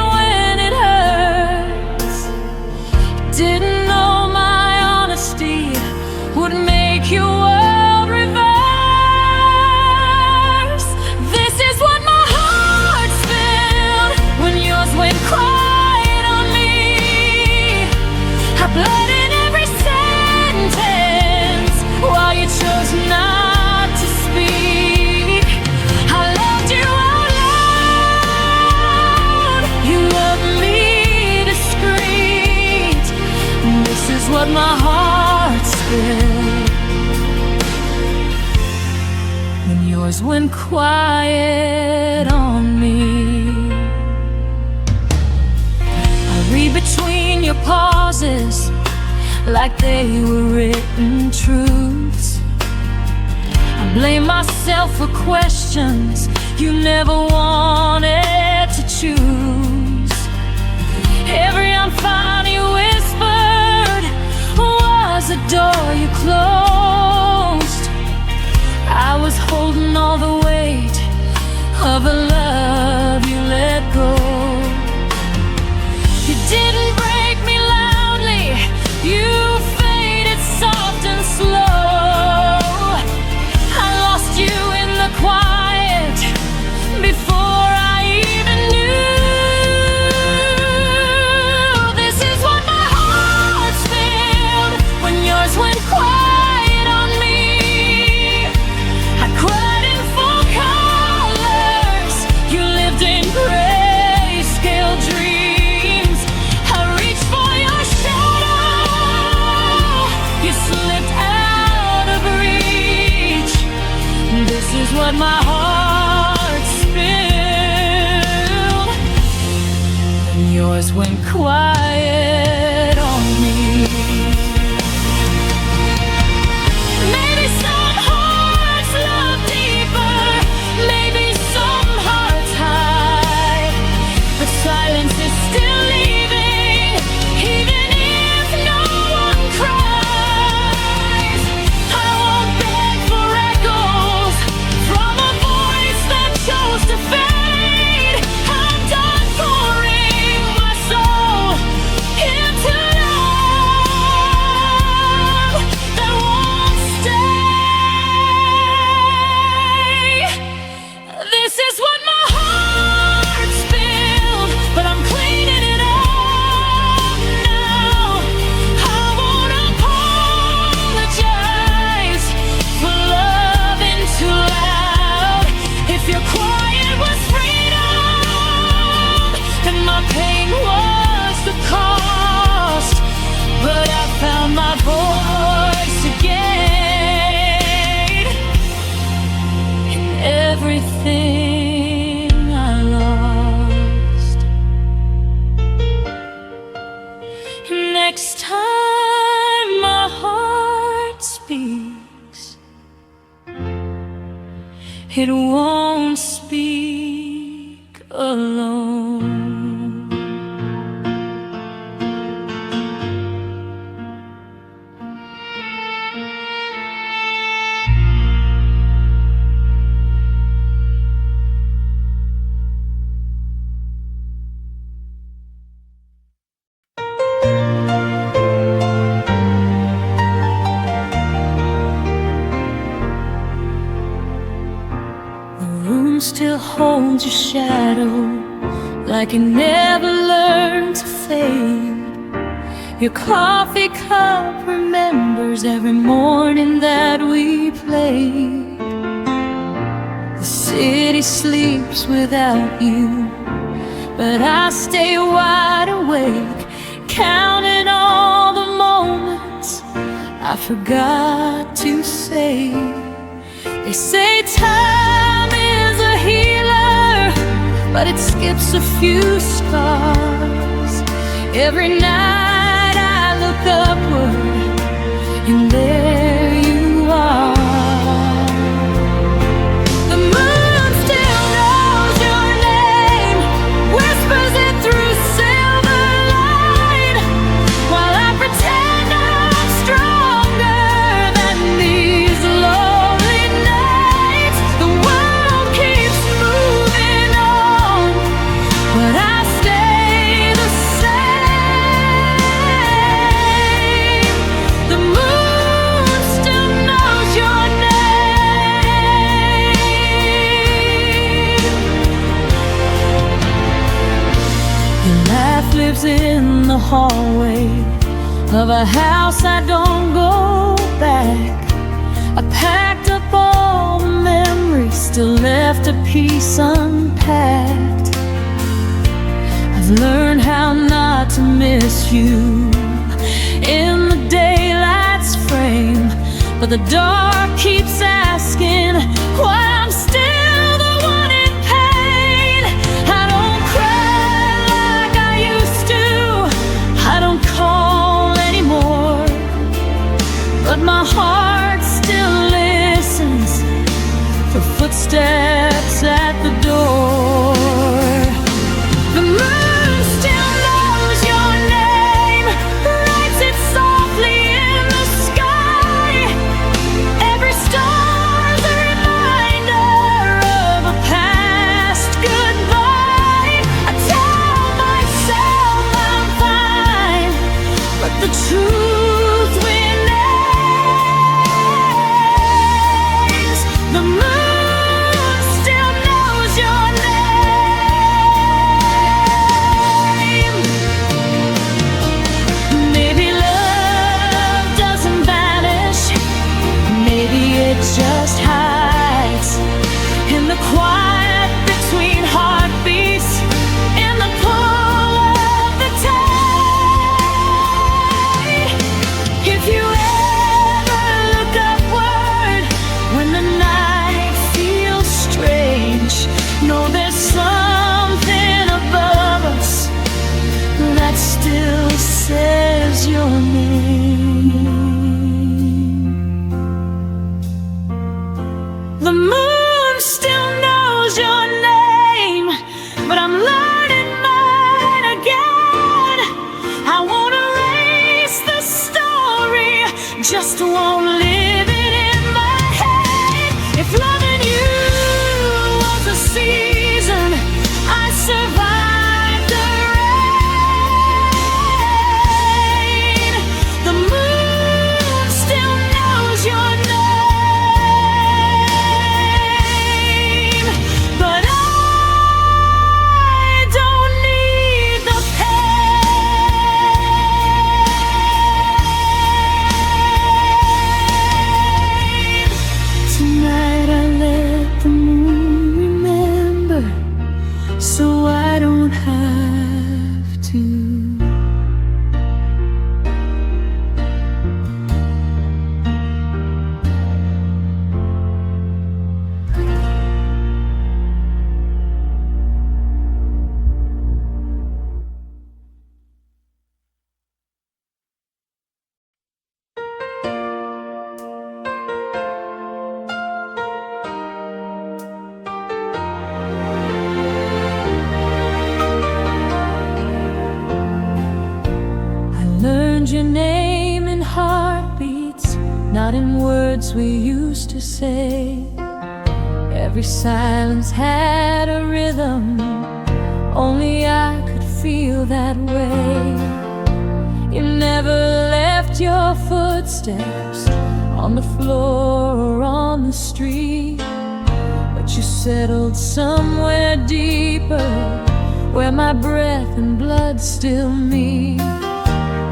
yours went quiet on me. I read between your pauses like they were written truths. I blame myself for questions you never wanted to choose. Every unfunny whispered was a door you closed. I was holding all the weight of a love you let go. You didn't break me loudly, you faded soft and slow. I lost you in the quiet before I even knew. This is what my heart felt when yours went quiet on me. I cried in full colors, you lived in grayscale dreams. I reached for your shadow, you slipped out of reach. This is what my heart spilled when yours went quiet on me. Maybe some hearts love deeper, maybe some hearts hide, but silence is still leaving, even if no one cries. I won't beg for echoes from a voice that chose to fade. I'm done pouring my soul into love that won't stay. This is what my heart spilled, but I'm cleaning it up now. I won't apologize for loving too loud. If your quiet was freedom, then my pain was the cost. But I found my voice again in everything I lost. Next time my heart speaks, it won't speak alone. The room still holds your shadow, like it never learned to fade. Your coffee cup remembers every morning that we played. The city sleeps without you, but I stay wide awake, counting all the moments I forgot to say. They say time is a healer, but it skips a few scars. Every night I look upward, and there you are. The moon still knows your name, whispers it through silver light, while I pretend I'm stronger than these lonely nights. The world keeps moving on, but I stay the same. The moon still knows your name. Your laugh lives in the hallway of a house I don't go back. I packed up all the memories, still left a piece unpacked. I've learned how not to miss you in the daylight's frame, but the dark keeps asking what I'm The moon still knows your name, but I'm learning mine again. I won't erase the story, just won't live it in my head. If loving you was a season, I survived the rain. The moon still knows your name, but I don't need the pain. Tonight I let the moon remember, so I don't have to. Learned your name in heartbeats, not in words we used to say. Every silence had a rhythm, only I could feel that way. You never left your footsteps on the floor or on the street, but you settled somewhere deeper, where my breath and blood still meet.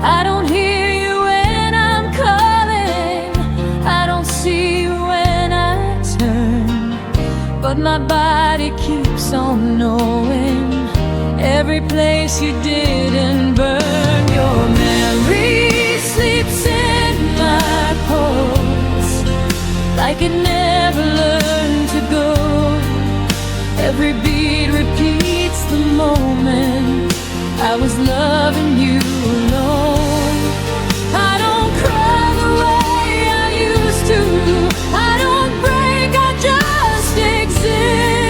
I don't hear you when I'm calling, I don't see you when I turn, but my body keeps on knowing every place you didn't burn. Your memory sleeps in my pulse, like it never learned to go. Every beat repeats the moment I was loving you alone. I don't cry the way I used to, I don't break, I just exist.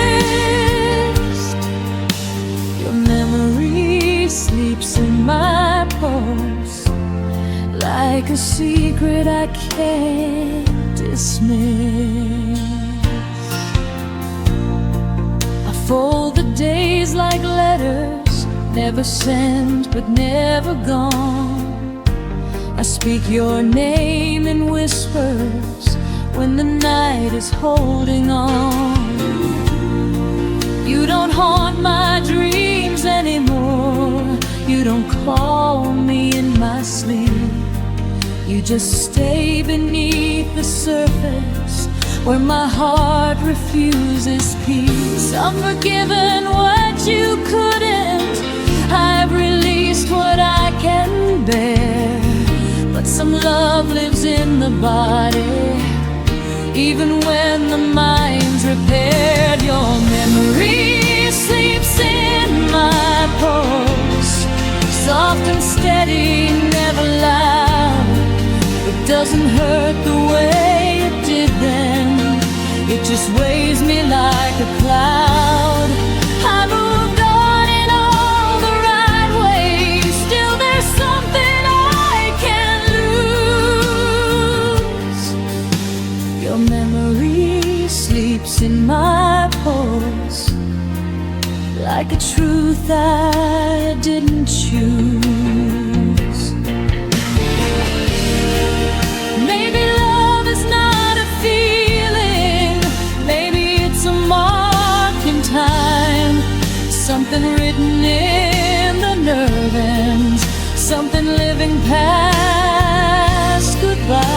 Your memory sleeps in my pulse, like a secret I can't dismiss. I fold the days like letters, never sent but never gone. I speak your name in whispers when the night is holding on. You don't haunt my dreams anymore, you don't call me in my sleep. You just stay beneath the surface, where my heart refuses peace. I'm forgiven what you couldn't, I've released what I can bear, but some love lives in the body, even when the mind's repaired. Your memory sleeps in my pulse, soft and steady, never loud. It doesn't hurt the way it did then, it just weighs me like a cloud. I moved on in all the right ways, still there's something I can't lose. Your memory sleeps in my pulse, like a truth I didn't choose. Maybe love is not a feeling, maybe it's a mark in time, something written in the nerve ends, something living past goodbye.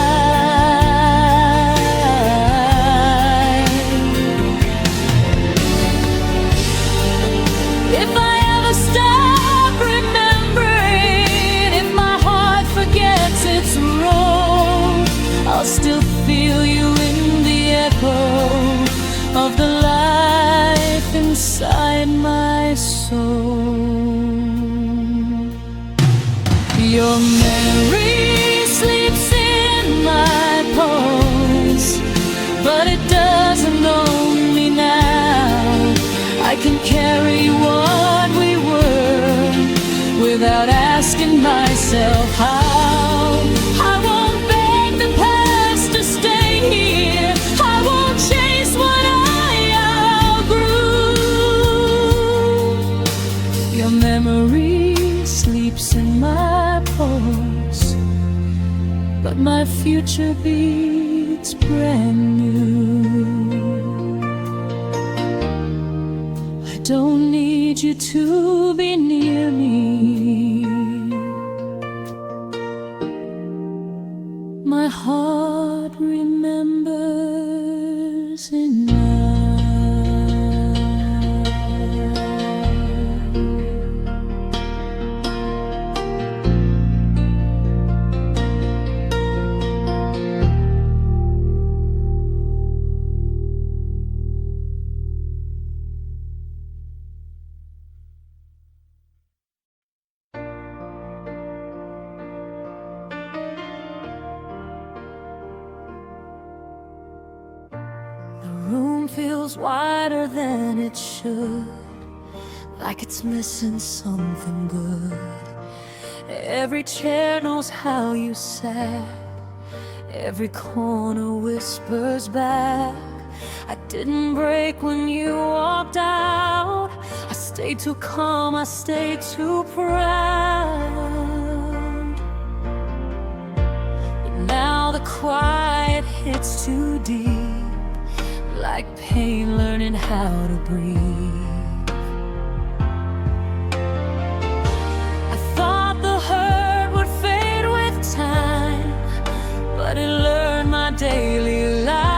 If I ever stop remembering, if my heart forgets its role, I'll still feel you in the echo of the life inside my soul. Your memory I can carry what we were without asking myself how. I won't beg the past to stay here. I won't chase what I outgrew. Your memory sleeps in my pulse, but my future beats brand new. I don't need you to be near me. My heart remembers enough. Feels wider than it should, like it's missing something good. Every chair knows how you sat, every corner whispers back. I didn't break when you walked out. I stayed too calm, I stayed too proud. But now the quiet hits too deep, like pain learning how to breathe. I thought the hurt would fade with time, but it learned my daily life.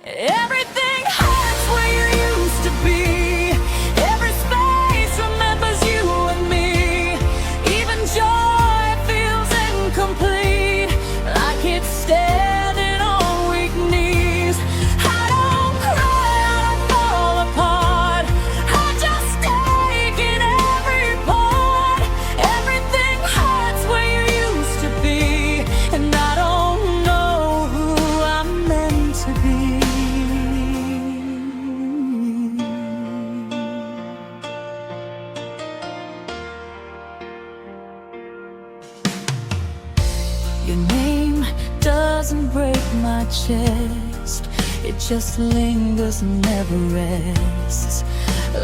Everything hurts where you used to be. Every space remembers you and me. Even joy feels incomplete, like it's standing on weak knees. I don't cry, I don't fall apart. I just take in every part. Everything hurts where you used to be, and I don't know who I'm meant to be. Your name doesn't break my chest, it just lingers and never rests.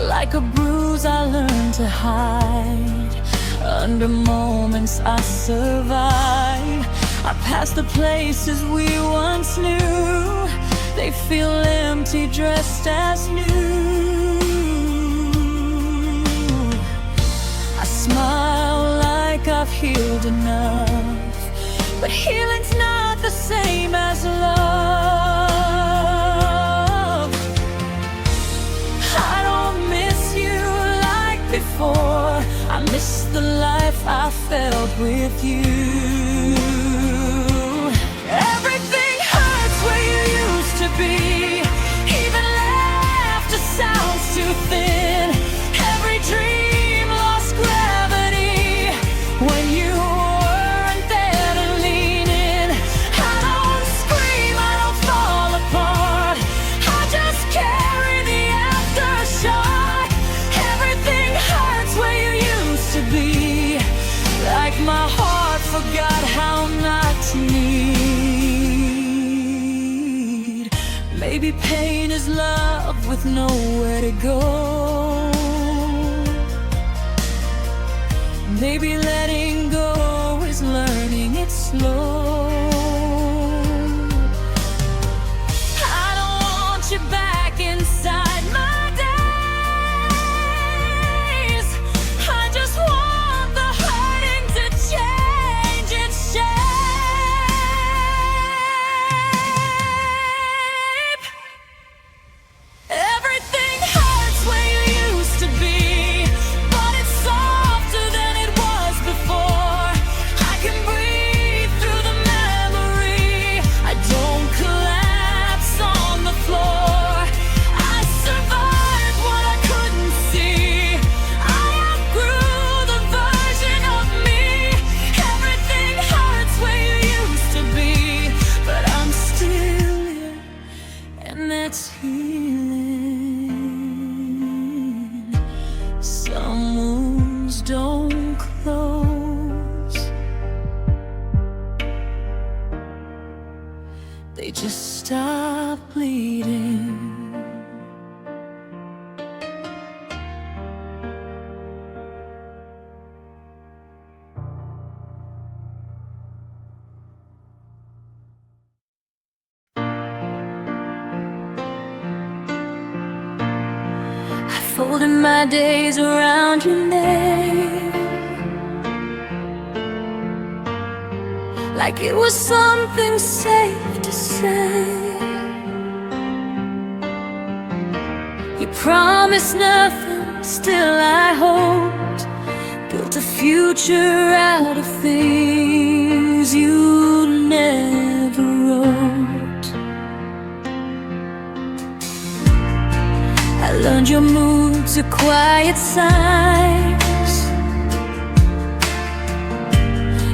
Like a bruise I learned to hide under moments I survive. I pass the places we once knew, they feel empty dressed as new. I smile like I've healed enough, but healing's not the same as love. I don't miss you like before, I miss the life I felt with you. Everything hurts where you used to be. Even laughter sounds too thin. Every dream lost gravity when you weren't there to lean in. I don't scream, I don't fall apart, I just carry the aftershock. Everything hurts where you used to be, like my heart forgot how not to need. Maybe pain is love with nowhere to go. Maybe letting go is learning it slow. I don't want you back inside my days. I just want the hurting to change its shape. Everything hurts where you used to be, but it's softer than it was before. they just stop bleeding. Folding my days around your name, like it was something safe to say. You promised nothing, still I hoped. Built a future out of things you never wrote. I learned your moods are quiet signs.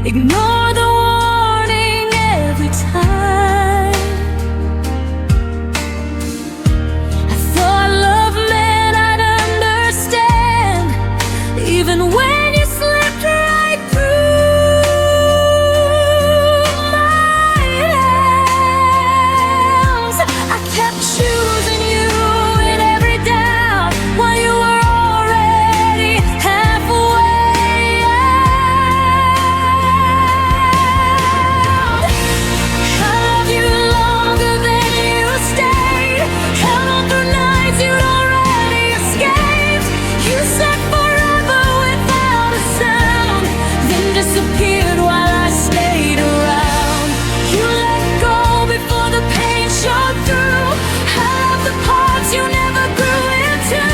Ignore the warning every time. I thought love meant I'd understand, even when you slipped right through my hands. I kept choosing you in every doubt, while you were already halfway out. I loved you longer than you stayed, held on through nights you'd already escaped. You said forever without a sound, then disappeared while I stayed around. You let go before the pain showed through. I love the parts you never grew into.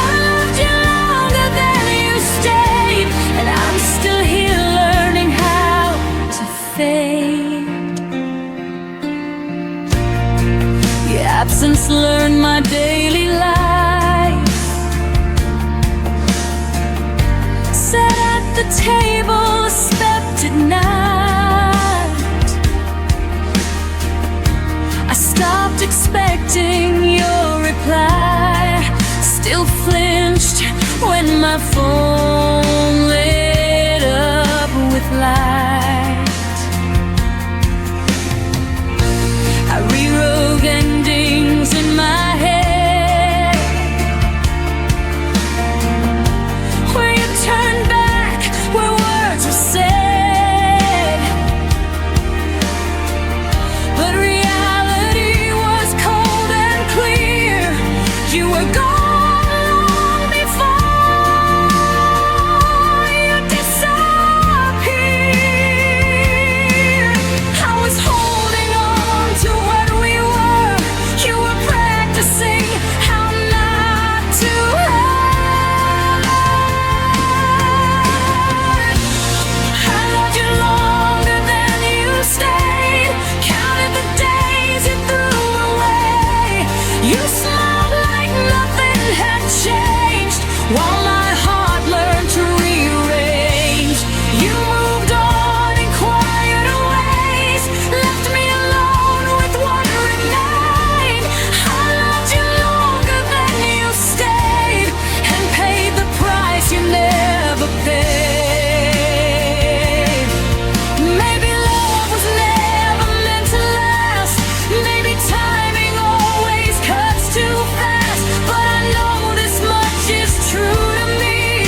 I loved you longer than you stayed, and I'm still here learning how to fade. Your absence learned my daily life. Sat at the table, slept at night. I stopped expecting your reply, still flinched when my phone lit up with light. I rewrote endings in my head, where you turned back, where words were said. But reality was cold and clear. You were gone long before you disappeared. I was holding on to what we were. You were practicing how not to hurt. I loved you longer than you stayed, counted the days you threw away. You smiled like nothing had changed, while my heart learned to rearrange. You moved on in quieter ways, left me alone with what remained. I loved you longer than you stayed, and paid the price you never paid. Maybe love was never meant to last. Maybe timing always cuts too fast. But I know this much is true to me.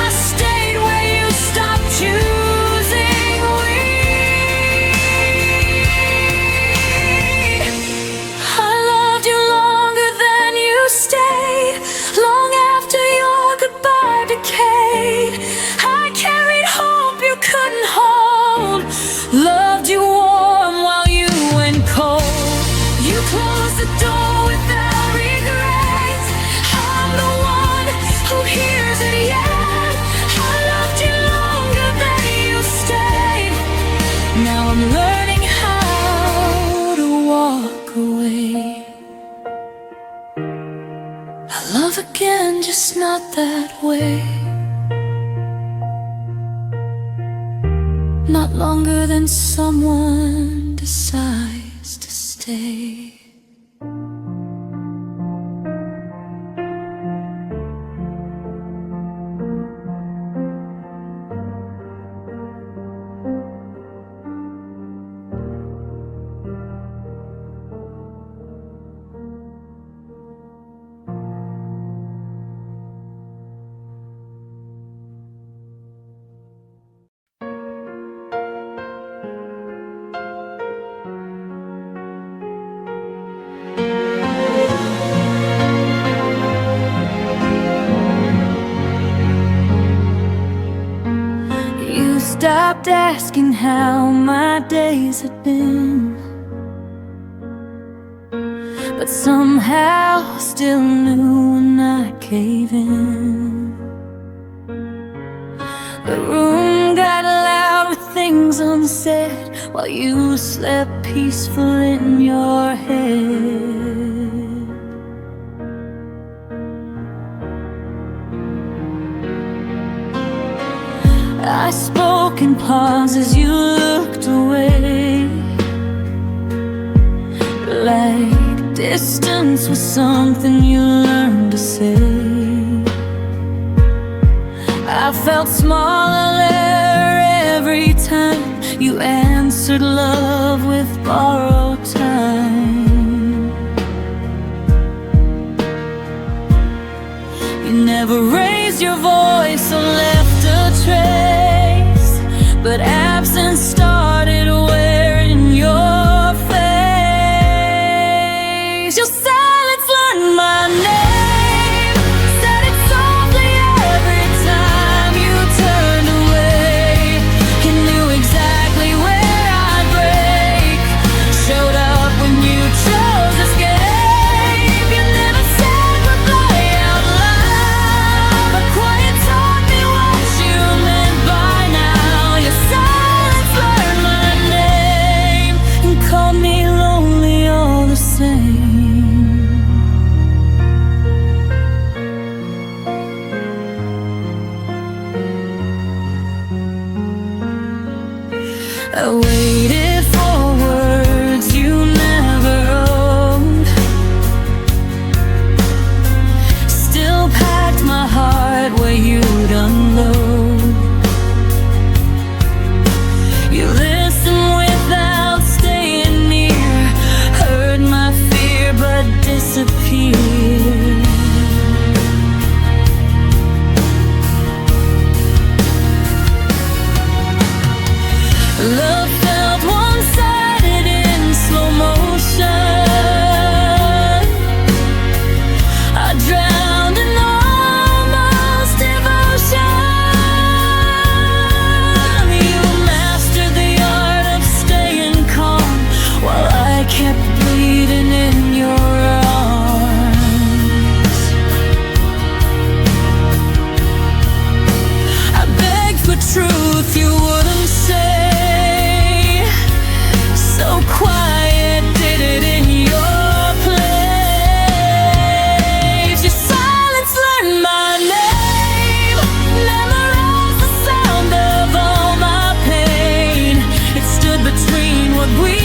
I stayed where you stopped choosing we. I loved you longer than you stayed, long after your goodbye decayed. I carried hope you couldn't hold, loved you warm while you went cold. You closed the door without regret. I'm the one who hears it yet. I loved you longer than you stayed. Now I'm learning how to walk away. I love again, just not that way. Not longer than someone decides to stay. kept asking how my days had been, but somehow still knew when I gave in. The room got loud with things unsaid while you slept peaceful in your head. I spoke in pauses, you looked away, like distance was something you learned to say. I felt smaller every time you answered love with borrowed time. You never raised your voice or left a trace, but absence started wearing your face. Your silence learned my name, said it softly every time you turned away. You knew exactly where I'd break, showed up when you chose escape. You never said goodbye out loud, but quiet taught me what you meant by now. Your silence learned my name and called me lonely all the same. I waited for words you never owned, still packed my heart where you'd unload. You listened without staying near, heard my fear but disappeared. Love felt one-sided in slow motion. I drowned in almost devotion. You mastered the art of staying calm while I kept bleeding in your arms. I begged for truth you wouldn't say, so quiet, did it in your place. Your silence learned my name, memorized the sound of all my pain. It stood between what we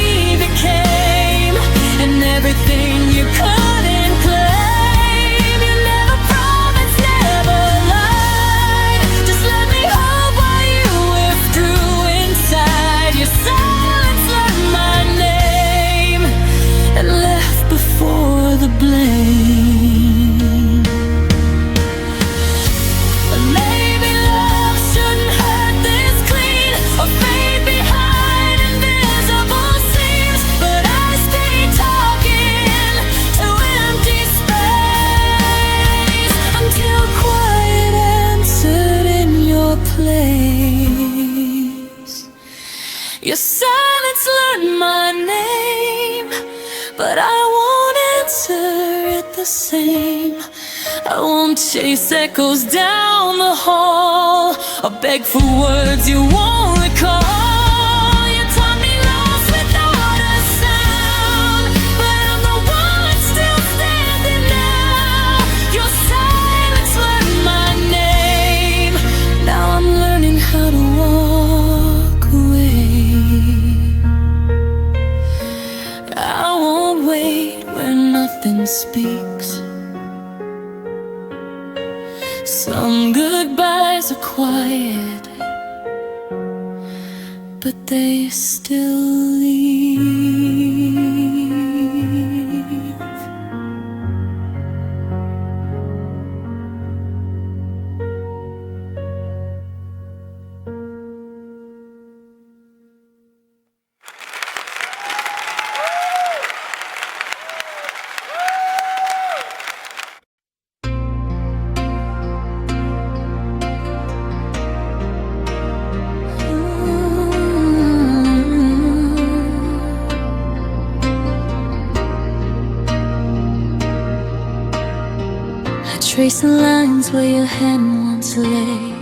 became and everything you couldn't claim. You never promised, never lied, just let me hold while you withdrew inside. Your silence learned my name and left before the blame. But maybe love shouldn't hurt this clean or fade behind invisible seams. But I stayed talking to empty space until quiet answered in your place. Your silence learned my name, but I won't answer it the same. I won't chase echoes down the hall or beg for words you won't recall. You taught me lost without a sound, but I'm the one still standing now. Your silence learned my name, now I'm learning how to walk away. I won't wait where nothing speaks. Some goodbyes are quiet, but they still leave. trace the lines where your hand once lay.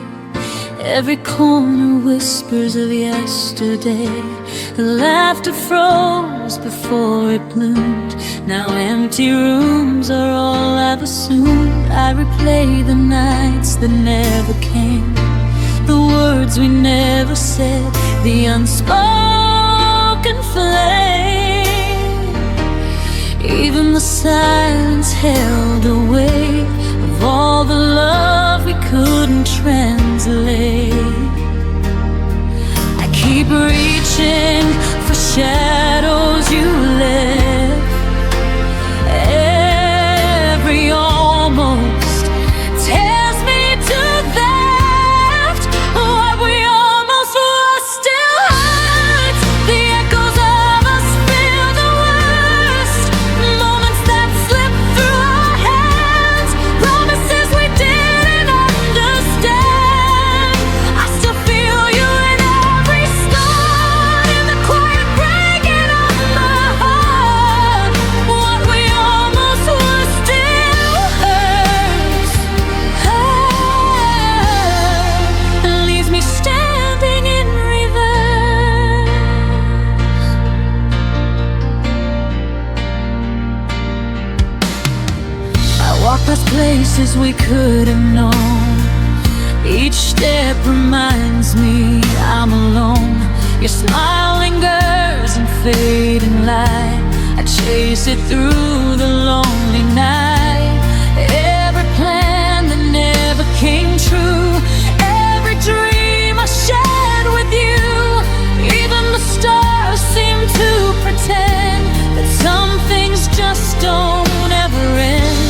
Every corner whispers of yesterday. The laughter froze before it bloomed. Now empty rooms are all I've assumed. I replay the nights that never came, the words we never said, the unspoken flame. Even the silence held the weight of all the love we couldn't translate. I keep reaching for shadows you left. Every almost tears me to that. What we almost were still hurts. The echoes of us feel the worst. Moments that slip through our hands, promises we didn't understand. I still feel you in every scar, in the quiet breaking of my heart. What we almost were still hurts. And leaves me standing in reverse. I walk past places we could have known. Each step reminds me I'm alone. Your smile lingers in fading light. I chase it through the lonely night. Every plan that never came true, every dream I shared with you. Even the stars seem to pretend that some things just don't ever end.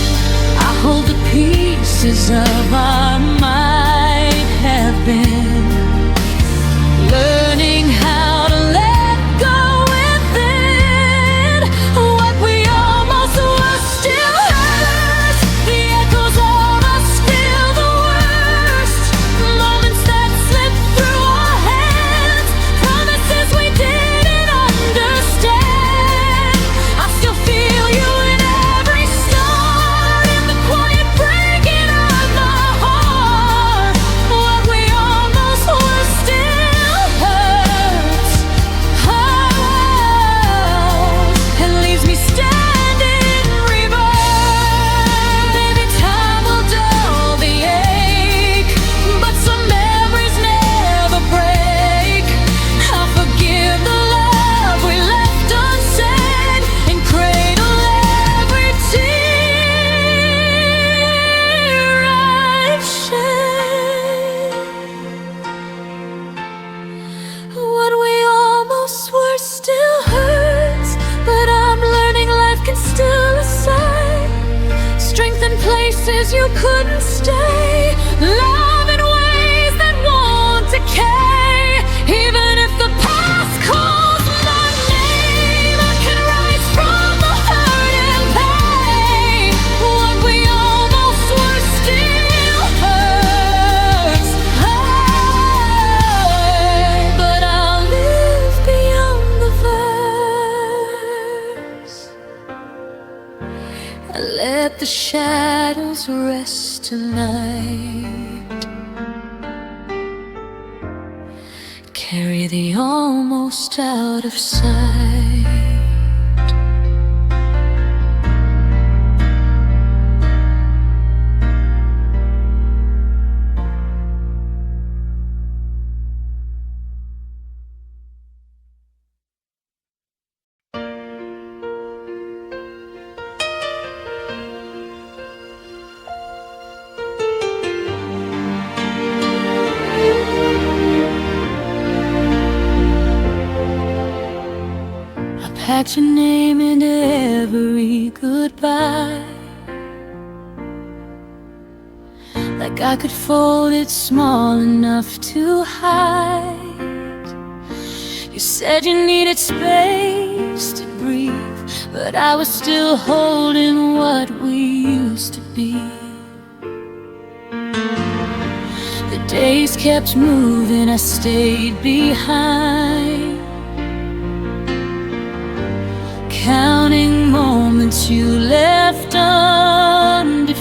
I hold the pieces of our might have been, learning how to let go within. What we almost were still hurts. The echoes of us feel the worst. Moments that slip through our hands, promises we didn't understand. I still feel you in every star, in the quiet breaking of my heart. What we almost were still hurts. And leaves me standing in reverse. Maybe time will dull the ache, but some memories never break. I'll forgive the love we left unsaid and cradle every tear I've shed. What we almost were still hurts, but I'm learning life can still assign strength in places you couldn't stay, love in ways that won't decay. Even if the past calls my name, I can rise from the hurt and pain. What we almost were still hurts. But I'll live beyond the verse. Let the shadows rest tonight. Carry the almost out of sight. Packed your name into every goodbye, like I could fold it small enough to hide. You said you needed space to breathe, but I was still holding what we used to be. The days kept moving, I stayed behind, counting moments you left undefined.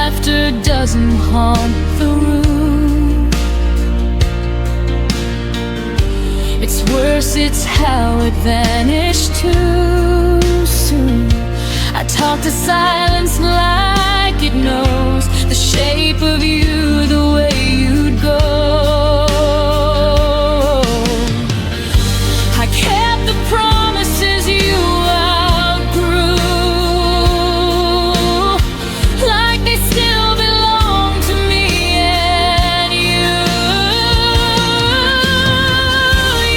laughter doesn't haunt the room. It's worse, it's how it vanished too soon. I talk to silence like it knows the shape of you, the way you'd go. I kept the promises you outgrew, like they still belong to me and you.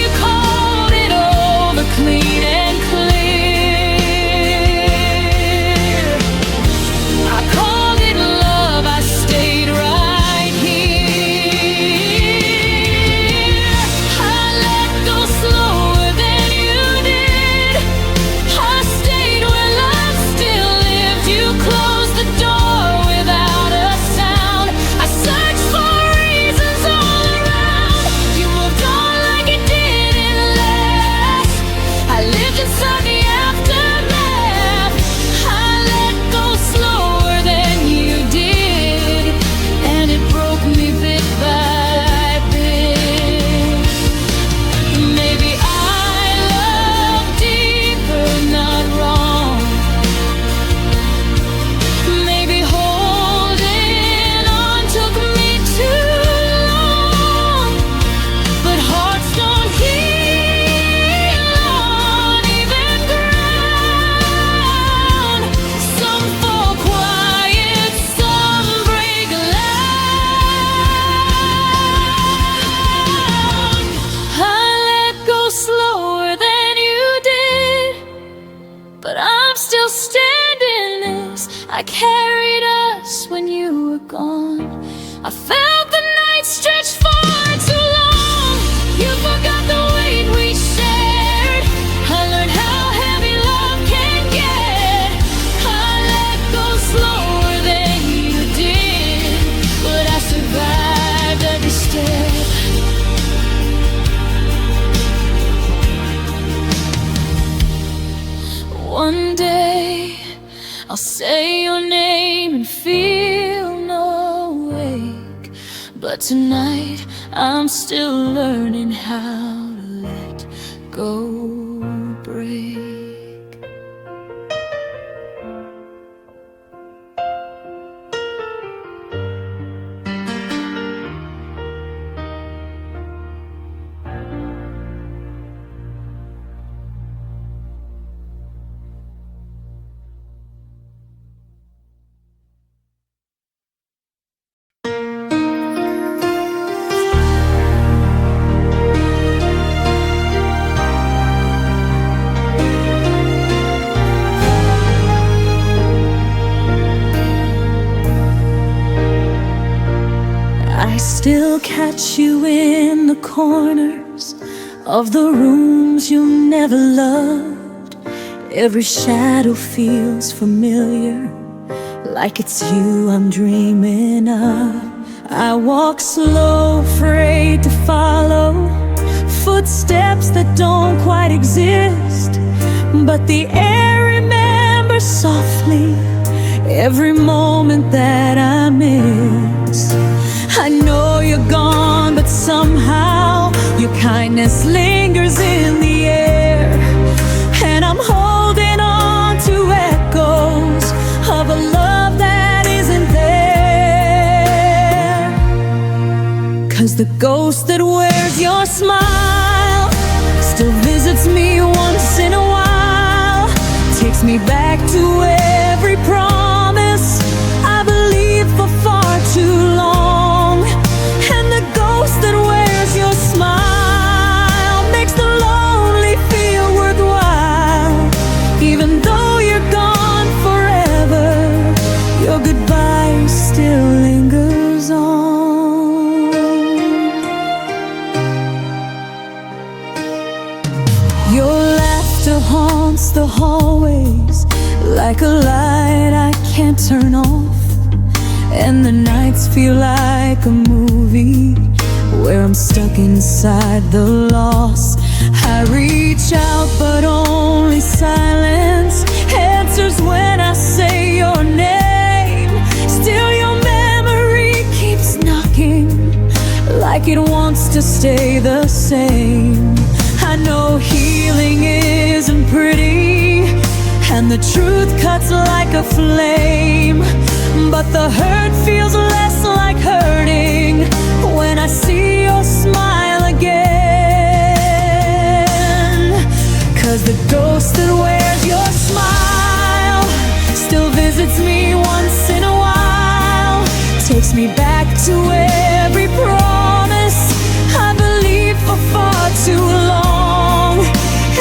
You called it over clean and clear. I called it love, I stayed right here. I let go slower than you did. I stayed where love still lived. You closed the door without a sound. I searched for reasons all around. You moved on like it didn't last. I lived inside the aftermath. I let go slower than you did, and it broke me bit by bit. Maybe I loved deeper, not wrong. Maybe holding on took me too long. But hearts don't heal on even ground. Some fall quiet, some break loud. I let go slower than you did, but I'm still standing as I carried us when you were gone. I felt the night stretch far too long. You forgot the weight we shared. I learned how heavy love can get. I let go slower than you did, but I survived every step. One day I'll say your name and feel no ache, but tonight I'm still learning how to let go break. I still catch you in the corners of the rooms you never loved. Every shadow feels familiar, like it's you I'm dreaming of. I walk slow, afraid to follow footsteps that don't quite exist, but the air remembers softly every moment that I miss. I know you're gone, but somehow your kindness lingers in the air, and I'm holding on to echoes of a love that isn't there. 'Cause the ghost that wears your smile still visits me once in a while, takes me back to every promise I believed for far too long. And the ghost that wears your smile makes the lonely feel worthwhile. Even though you're gone forever, your goodbye still lingers on. Your laughter haunts the hallways like a light I can't turn off, and the nights feel like a movie where I'm stuck inside the loss. I reach out but only silence answers when I say your name. Still your like it wants to stay the same. I know healing isn't pretty, and the truth cuts like a flame, but the hurt feels less like hurting when I see your smile again. 'Cause the ghost that wears your smile still visits me once in a while, takes me back to every promise I believed for far too long.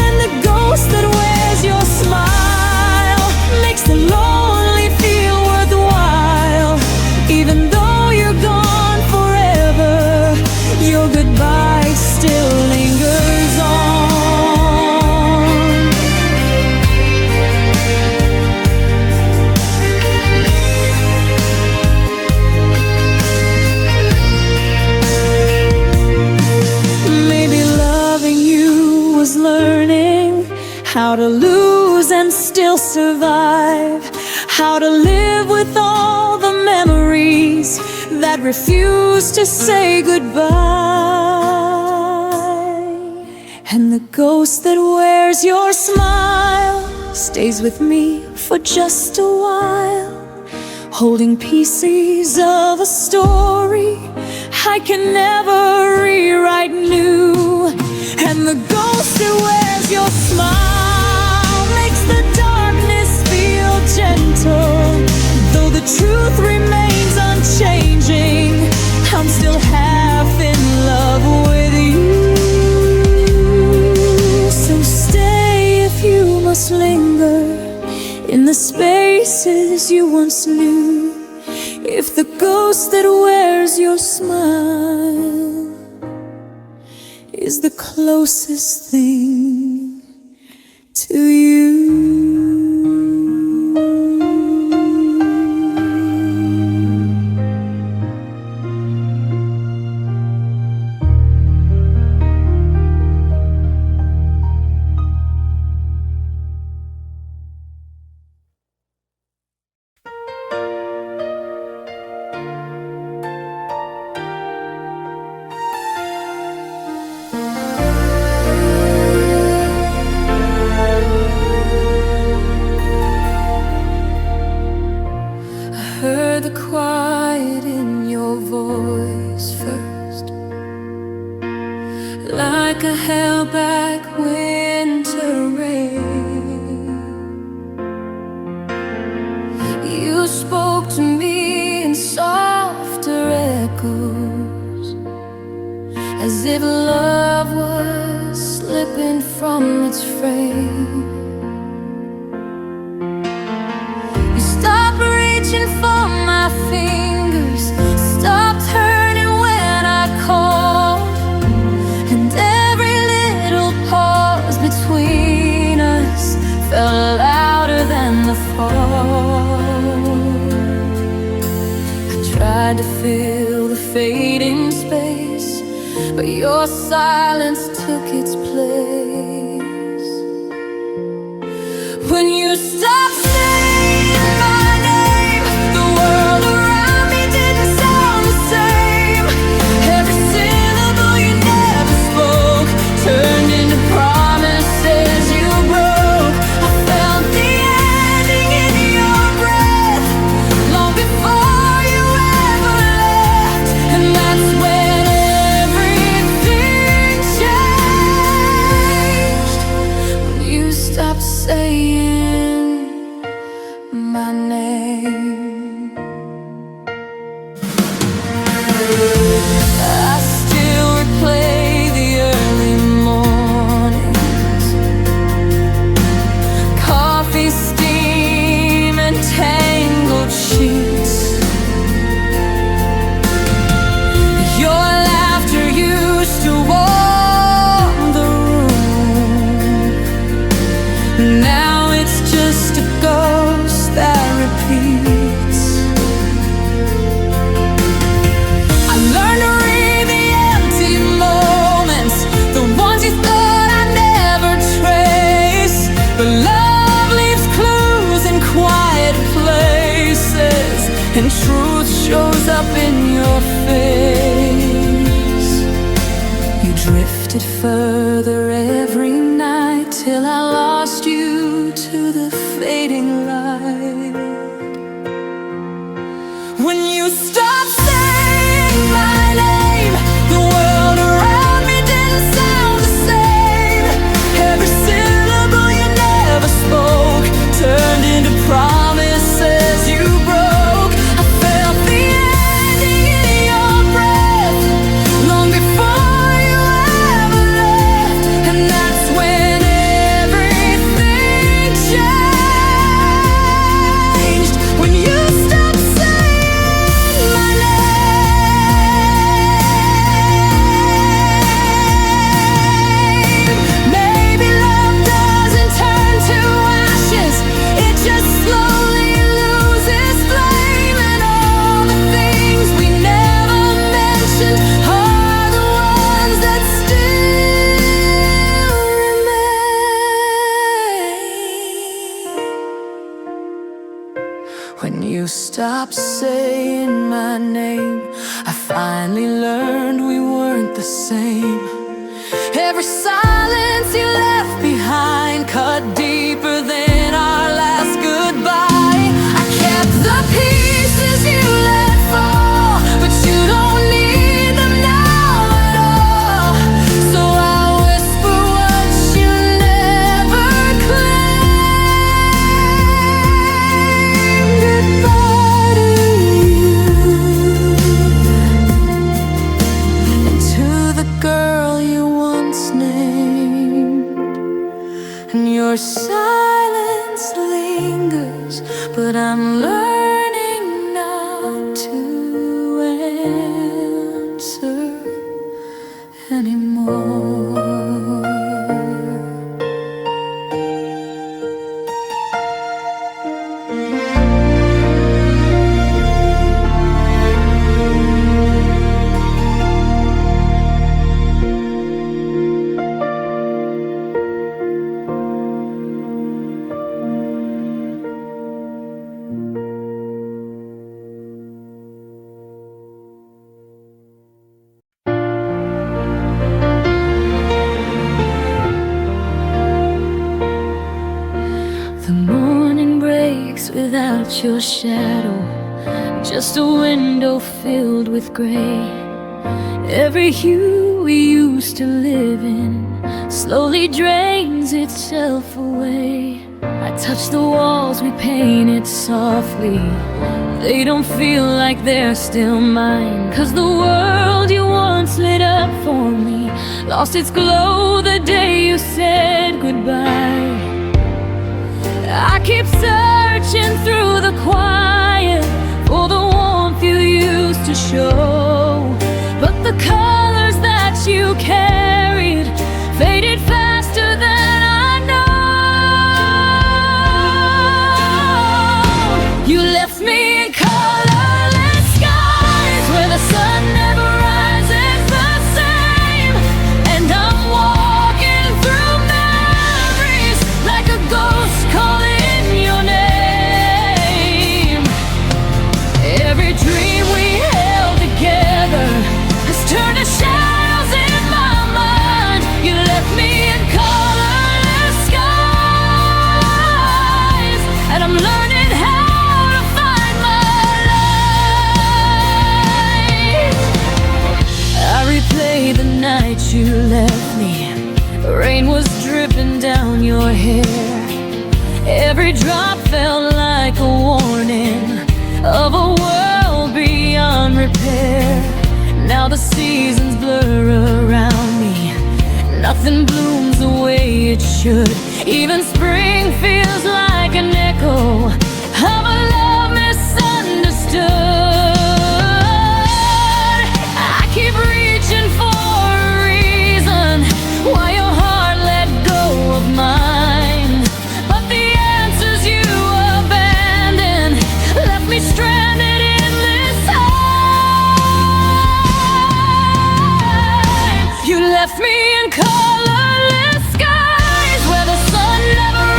And the ghost that wears your smile makes the lonely feel worthwhile. Even though you're gone forever, your goodbye still lingers on. Maybe loving you was learning how to lose and still survive, how to live with all the memories that refuse to say goodbye. And the ghost that wears your smile stays with me for just a while, holding pieces of a story I can never rewrite new. And the ghost that wears your smile makes the darkness feel gentle. Though the truth remains unchanging, I'm still half in love with you. So stay if you must linger in the spaces you once knew. If the ghost that wears your smile is the closest thing to you. Heard the quiet in your voice first, like a held back winter rain. You spoke to me in softer echoes, as if love was slipping from its frame. You stopped reaching for my fingers, stopped hurting when I called, and every little pause between us felt louder than the fall. I tried to fill the fading space, but your silence took its place. When you stopped saying my name, the world around me didn't sound the same. Every syllable you never spoke turned into promises you broke. I felt the ending in your breath long before you ever left, and that's when everything changed. When you stopped saying my name. I still replay the early mornings, coffee steam and tangled sheets. Your laughter used to warm the room. Now it's just a ghost that repeats. I learned to read the empty moments, the ones you thought I'd never trace. But love leaves clues in quiet places, and truth shows up in your face. drifted further every night till I lost you to the fading light. When you stopped saying my name, the world around me didn't sound the same. Every syllable you never spoke turned into promises you broke. I felt the ending in your breath long before you ever left, and that's when everything changed. When you stopped saying my name. Maybe love doesn't turn to ashes, it just slowly loses flame, and all the things we never mentioned are the ones that still remain. When you stopped saying my name, I finally learned we weren't the same. Every silence you left behind cut deeper than our last goodbye. I kept the pieces you let fall, but you don't need them now at all. So I whisper what you never claimed. Goodbye to you, and to the girl you once named. And your silence lingers, but I'm learning not to answer anymore. The morning breaks without your shadow, just a window filled with gray. Every hue we used to live in slowly drains itself away. I touch the walls we painted softly, they don't feel like they're still mine. 'Cause the world you once lit up for me lost its glow the day you said goodbye. I keep searching through the quiet for the warmth you used to show, but the colors that you carried faded faster than I know. You left me in colorless skies where the sun never rises the same, and I'm walking through memories like a ghost calling your name. Every dream we held together has turned to shadows in my mind. You left me in colorless skies, and I'm learning how to find my light. I replay the night you left me. Rain was dripping down your hair. Every drop felt like a warning of a world beyond repair. Now the seasons blur around me, nothing blooms the way it should. Even spring feels like an echo of a love misunderstood. I keep reaching for a reason why your heart let go of mine, but the answers you abandoned left me stranded in this time. You left me in colorless skies where the sun never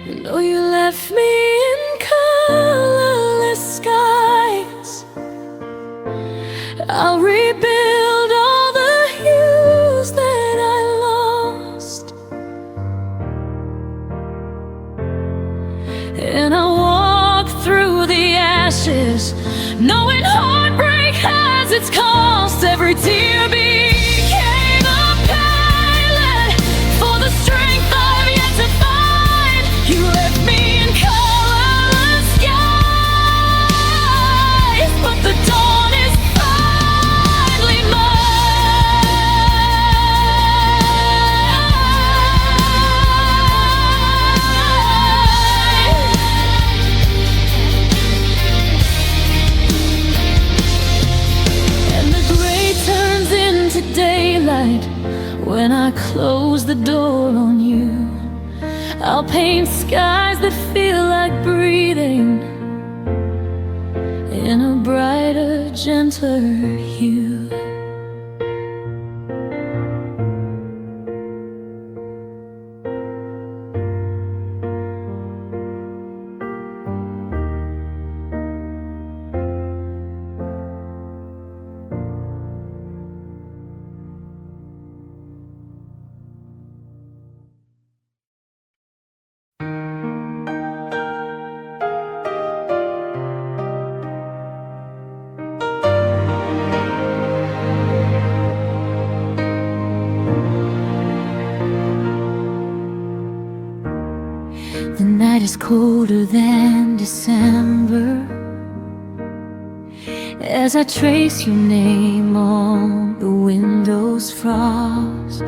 No, you left me in colorless skies. I'll rebuild all the hues that I lost, and I'll walk through the ashes, knowing heartbreak has its cost. Every tear became a pilot for the strength I've yet to find. You left me in colorless skies, but the dawn is finally daylight. When I close the door on you, I'll paint skies that feel like breathing in a brighter, gentler hue. The night is colder than December, as I trace your name on the window's frost.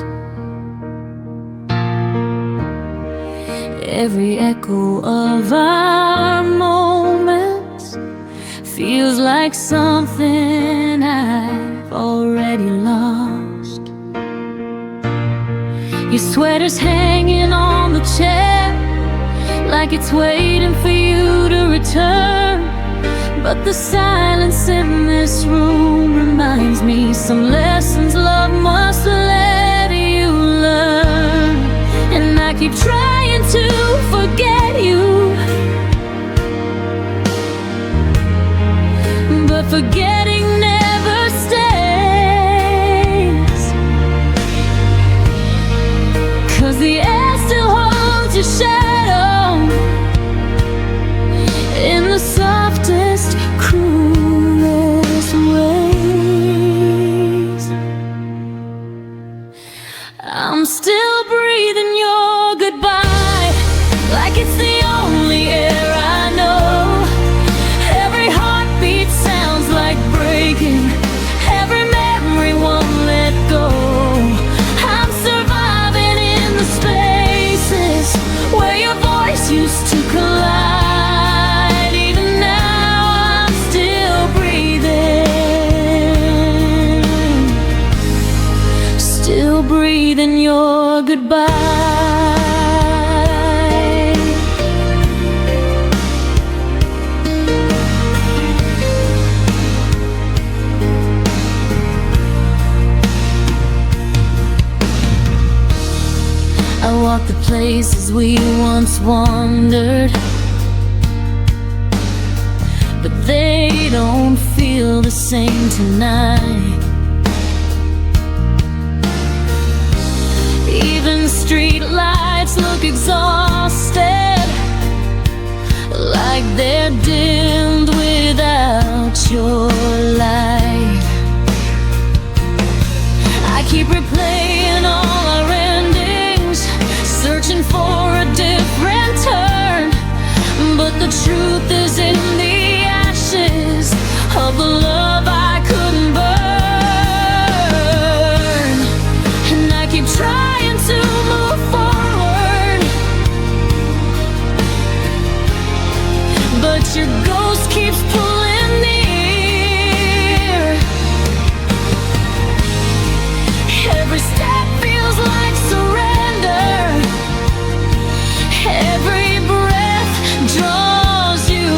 Every echo of our moments feels like something I've already lost. Your sweater's hanging on the chair, like it's waiting for you to return. But the silence in this room reminds me some lessons love must let you learn. And I keep trying to forget you, but forgetting never stays, 'cause the air still holds your shadow in the softest, cruelest ways. I'm still breathing your goodbye, like it's the only air I know. Every heartbeat sounds like breaking, every memory won't let go. I'm surviving in the spaces where your voice used to collide. Even now I'm still breathing, still breathing your goodbye. I walk the places we once wandered, but they don't feel the same tonight. Even street lights look exhausted, like they're dimmed without your light. I keep replaying all our endings, searching for a different turn, but the truth is in the ashes of the love I couldn't burn. And I keep trying to move forward, but your ghost keeps pulling near. Every step feels like surrender, every breath draws you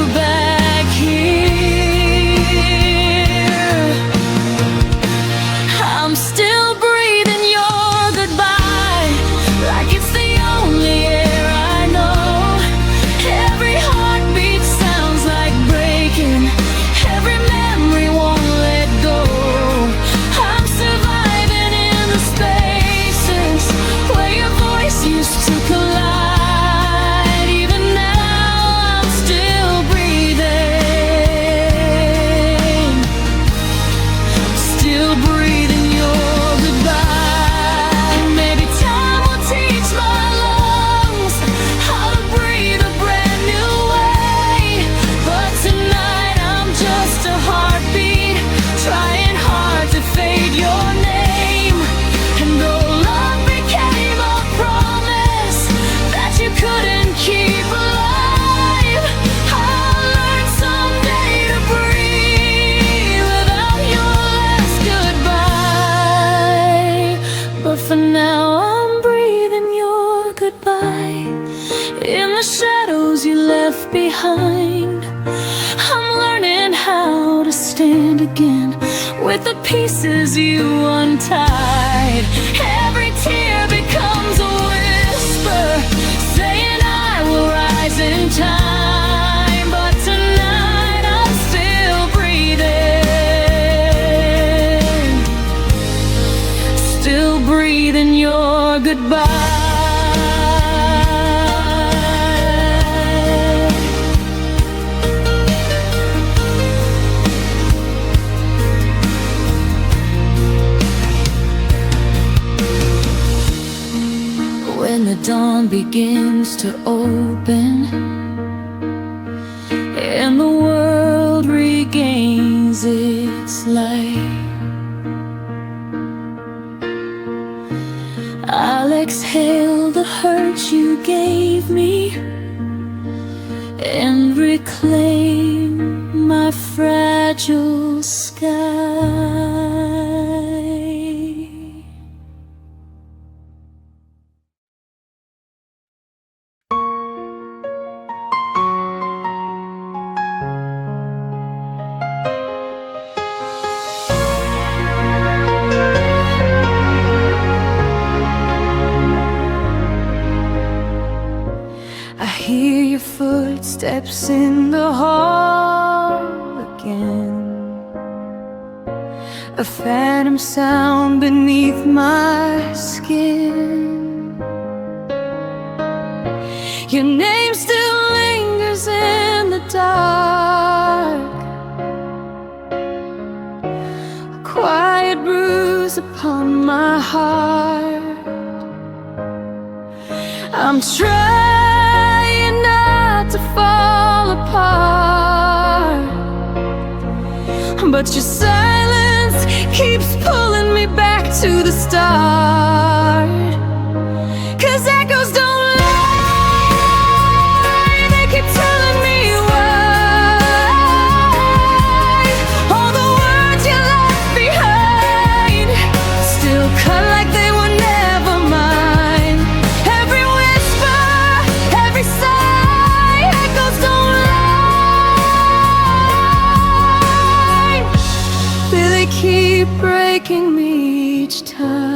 shadows you left behind. I'm learning how to stand again with the pieces you untied. Every tear becomes a whisper saying I will rise in time. But tonight I'm still breathing, still breathing your goodbye. When the dawn begins to open and the world regains its light, I'll exhale the hurt you gave me and reclaim my fragile sky. I hear your footsteps in the hall again, a phantom sound beneath my skin. Your name still lingers in the dark, a quiet bruise upon my heart. I'm trying not to fall apart, but your silence keeps pulling me back to the start. 'Cause echoes don't lie, they keep telling me why all the words you left behind still cut like they were never mine. Every whisper, every sigh, echoes don't lie. They keep breaking me each time.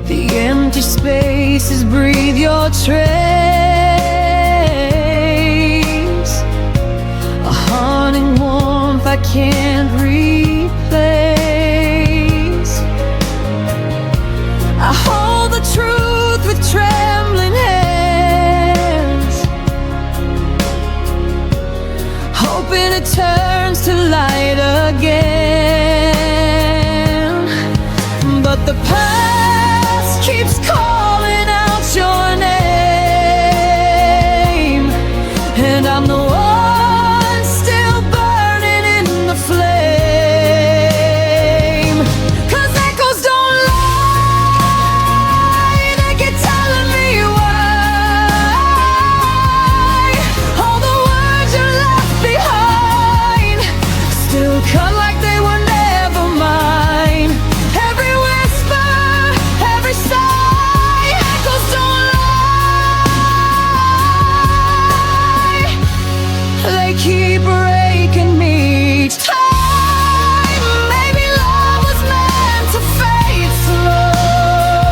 The empty spaces breathe your trace, a haunting warmth I can't replace. I hold the truth with trembling hands, hoping it turns to light again. But the past keeps calling out your name, and I'm the one still burning in the flame. 'Cause echoes don't lie, they keep telling me why all the words you left behind still cut like they were never mine. Every whisper, every sigh, echoes don't lie. They keep breaking me each time. Maybe love was meant to fade slow,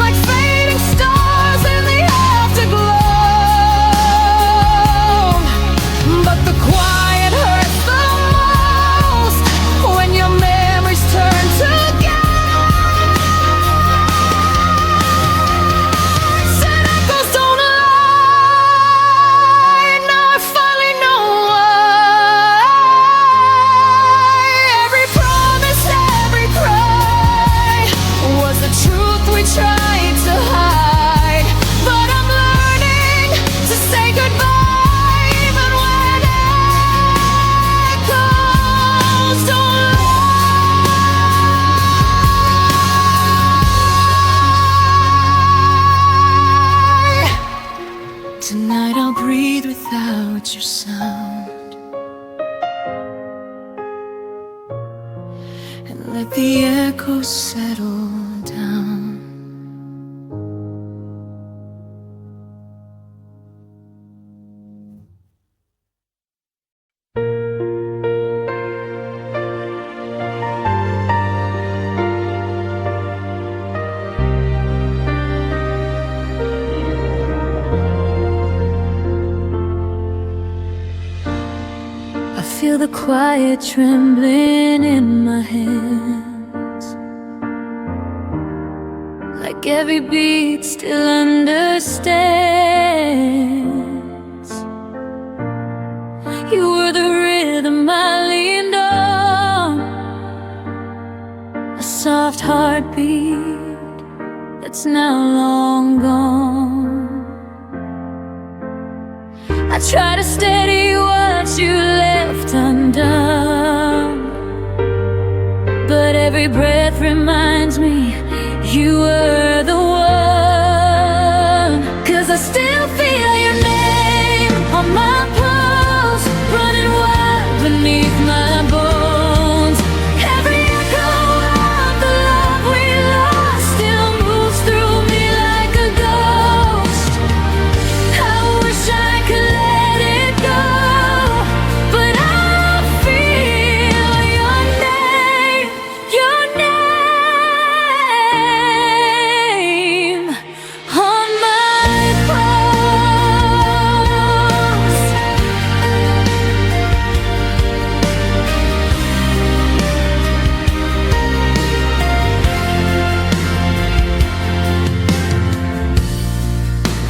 like fading stars in the afterglow. But the quiet hurts the most when your memories turn to gas. And echoes don't lie. Now I finally know why every promise, every cry was the truth we tried to hide. But I'm learning to say goodbye even when echoes don't lie. Tonight I'll breathe without your sound and let the echoes settle down. feel the quiet trembling in my hands, like every beat still understands. You were the rhythm I leaned on, a soft heartbeat that's now long gone. I try to steady what you left undone, but every breath reminds me you were the one. 'Cause I still feel your name on my pulse, running wild beneath my bones. Every echo of the love we lost still moves through me like a ghost. I wish I could let it go, but I feel your name on my pulse.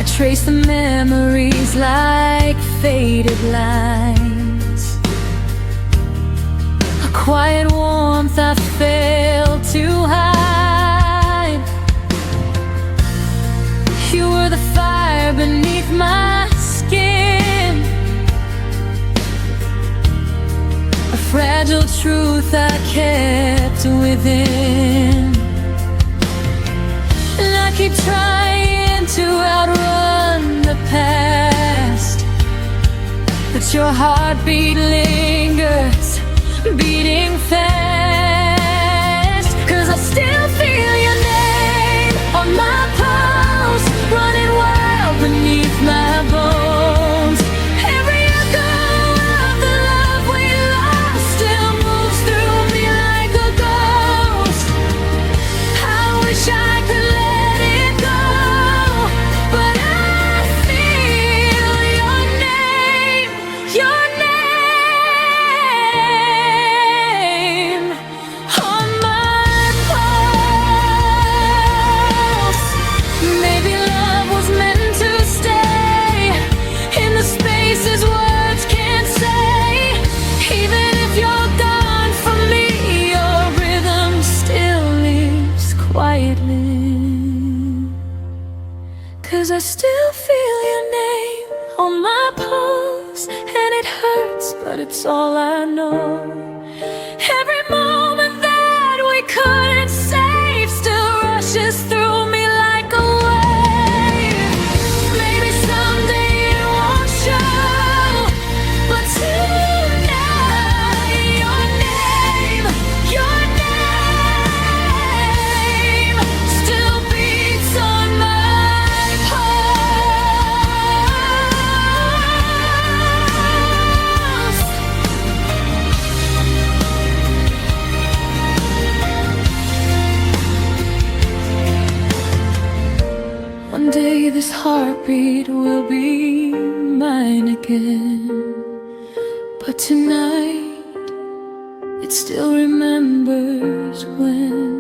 I trace the memories like faded lines, a quiet warmth I failed to hide. You were the fire beneath my skin, a fragile truth I kept within. And I keep trying to outrun the past, but your heartbeat lingers, beating fast. 'Cause I still feel your name on my pulse, running wild beneath my bones. Every echo of the love we lost still moves through me like a ghost. I wish I could let it go, but I feel your name on my pulse. Maybe love was meant to stay in the spaces words can't say. Even if you're gone from me, your rhythm still lives quietly. 'Cause I still feel your name on my pulse, and it hurts, but it's all I know. Every moment that we couldn't save still rushes through me like a wave. Maybe someday it won't show, but tonight your name still beats on my pulse. One day this heartbeat will be mine again, but tonight it still remembers when.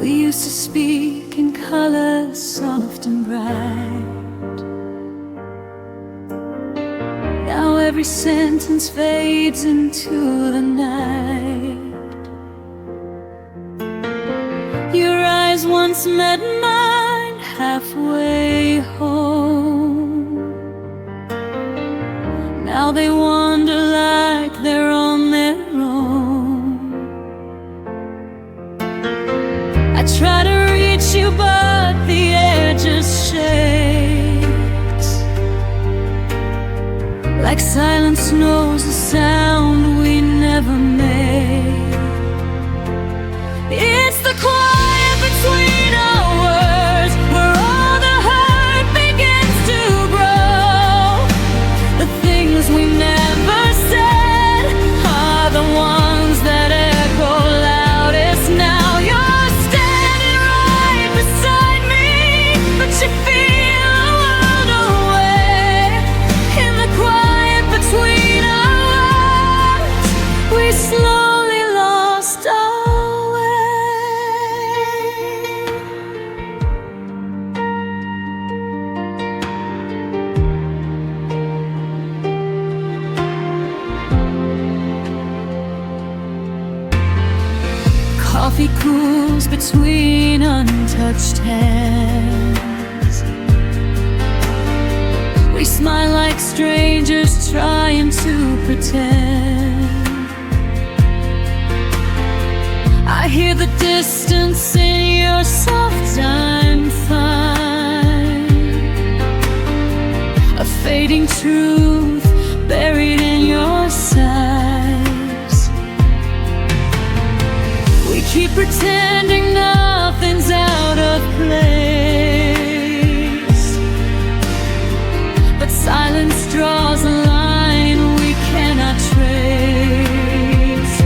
We used to speak in colors soft and bright. Now every sentence fades into the night. Your eyes once met mine halfway home. Now they wander like they're on their own. I try to reach you, but the air just shakes, like silence knows a sound we never made. coffee cools between untouched hands. We smile like strangers trying to pretend. I hear the distance in your soft I'm fine. A fading truth buried in your sighs. We keep pretending nothing's out of place, but silence draws a line we cannot trace.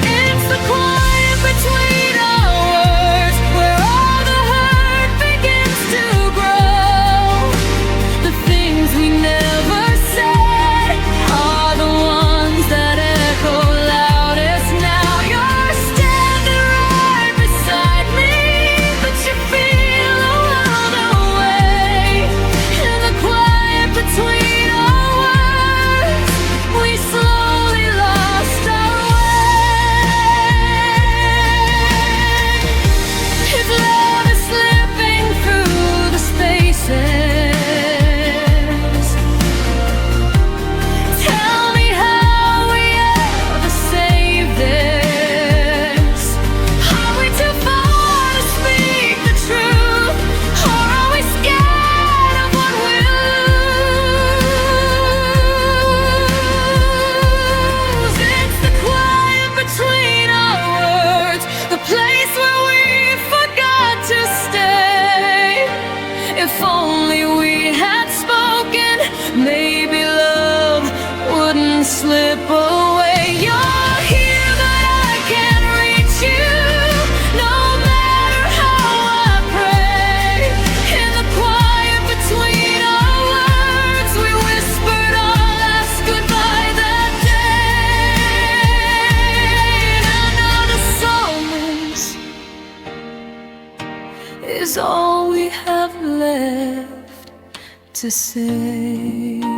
It's the quiet between our words where all the hurt begins to grow. The things we never said are the ones that echo loudest now. You're standing right beside me, but you feel a world away. In the quiet between our words, we slowly lost our way. If love is slipping through the spaces, tell me how we ever save this. Are we too far to speak the truth, or are we scared of what we'll lose? It's the quiet between our words, the place where we forgot to stay. If only we had spoken, maybe love wouldn't slip away. You're here, but I can't reach you, no matter how I pray. In the quiet between our words, we whispered our last goodbye that day. And another silence is all we have left to say.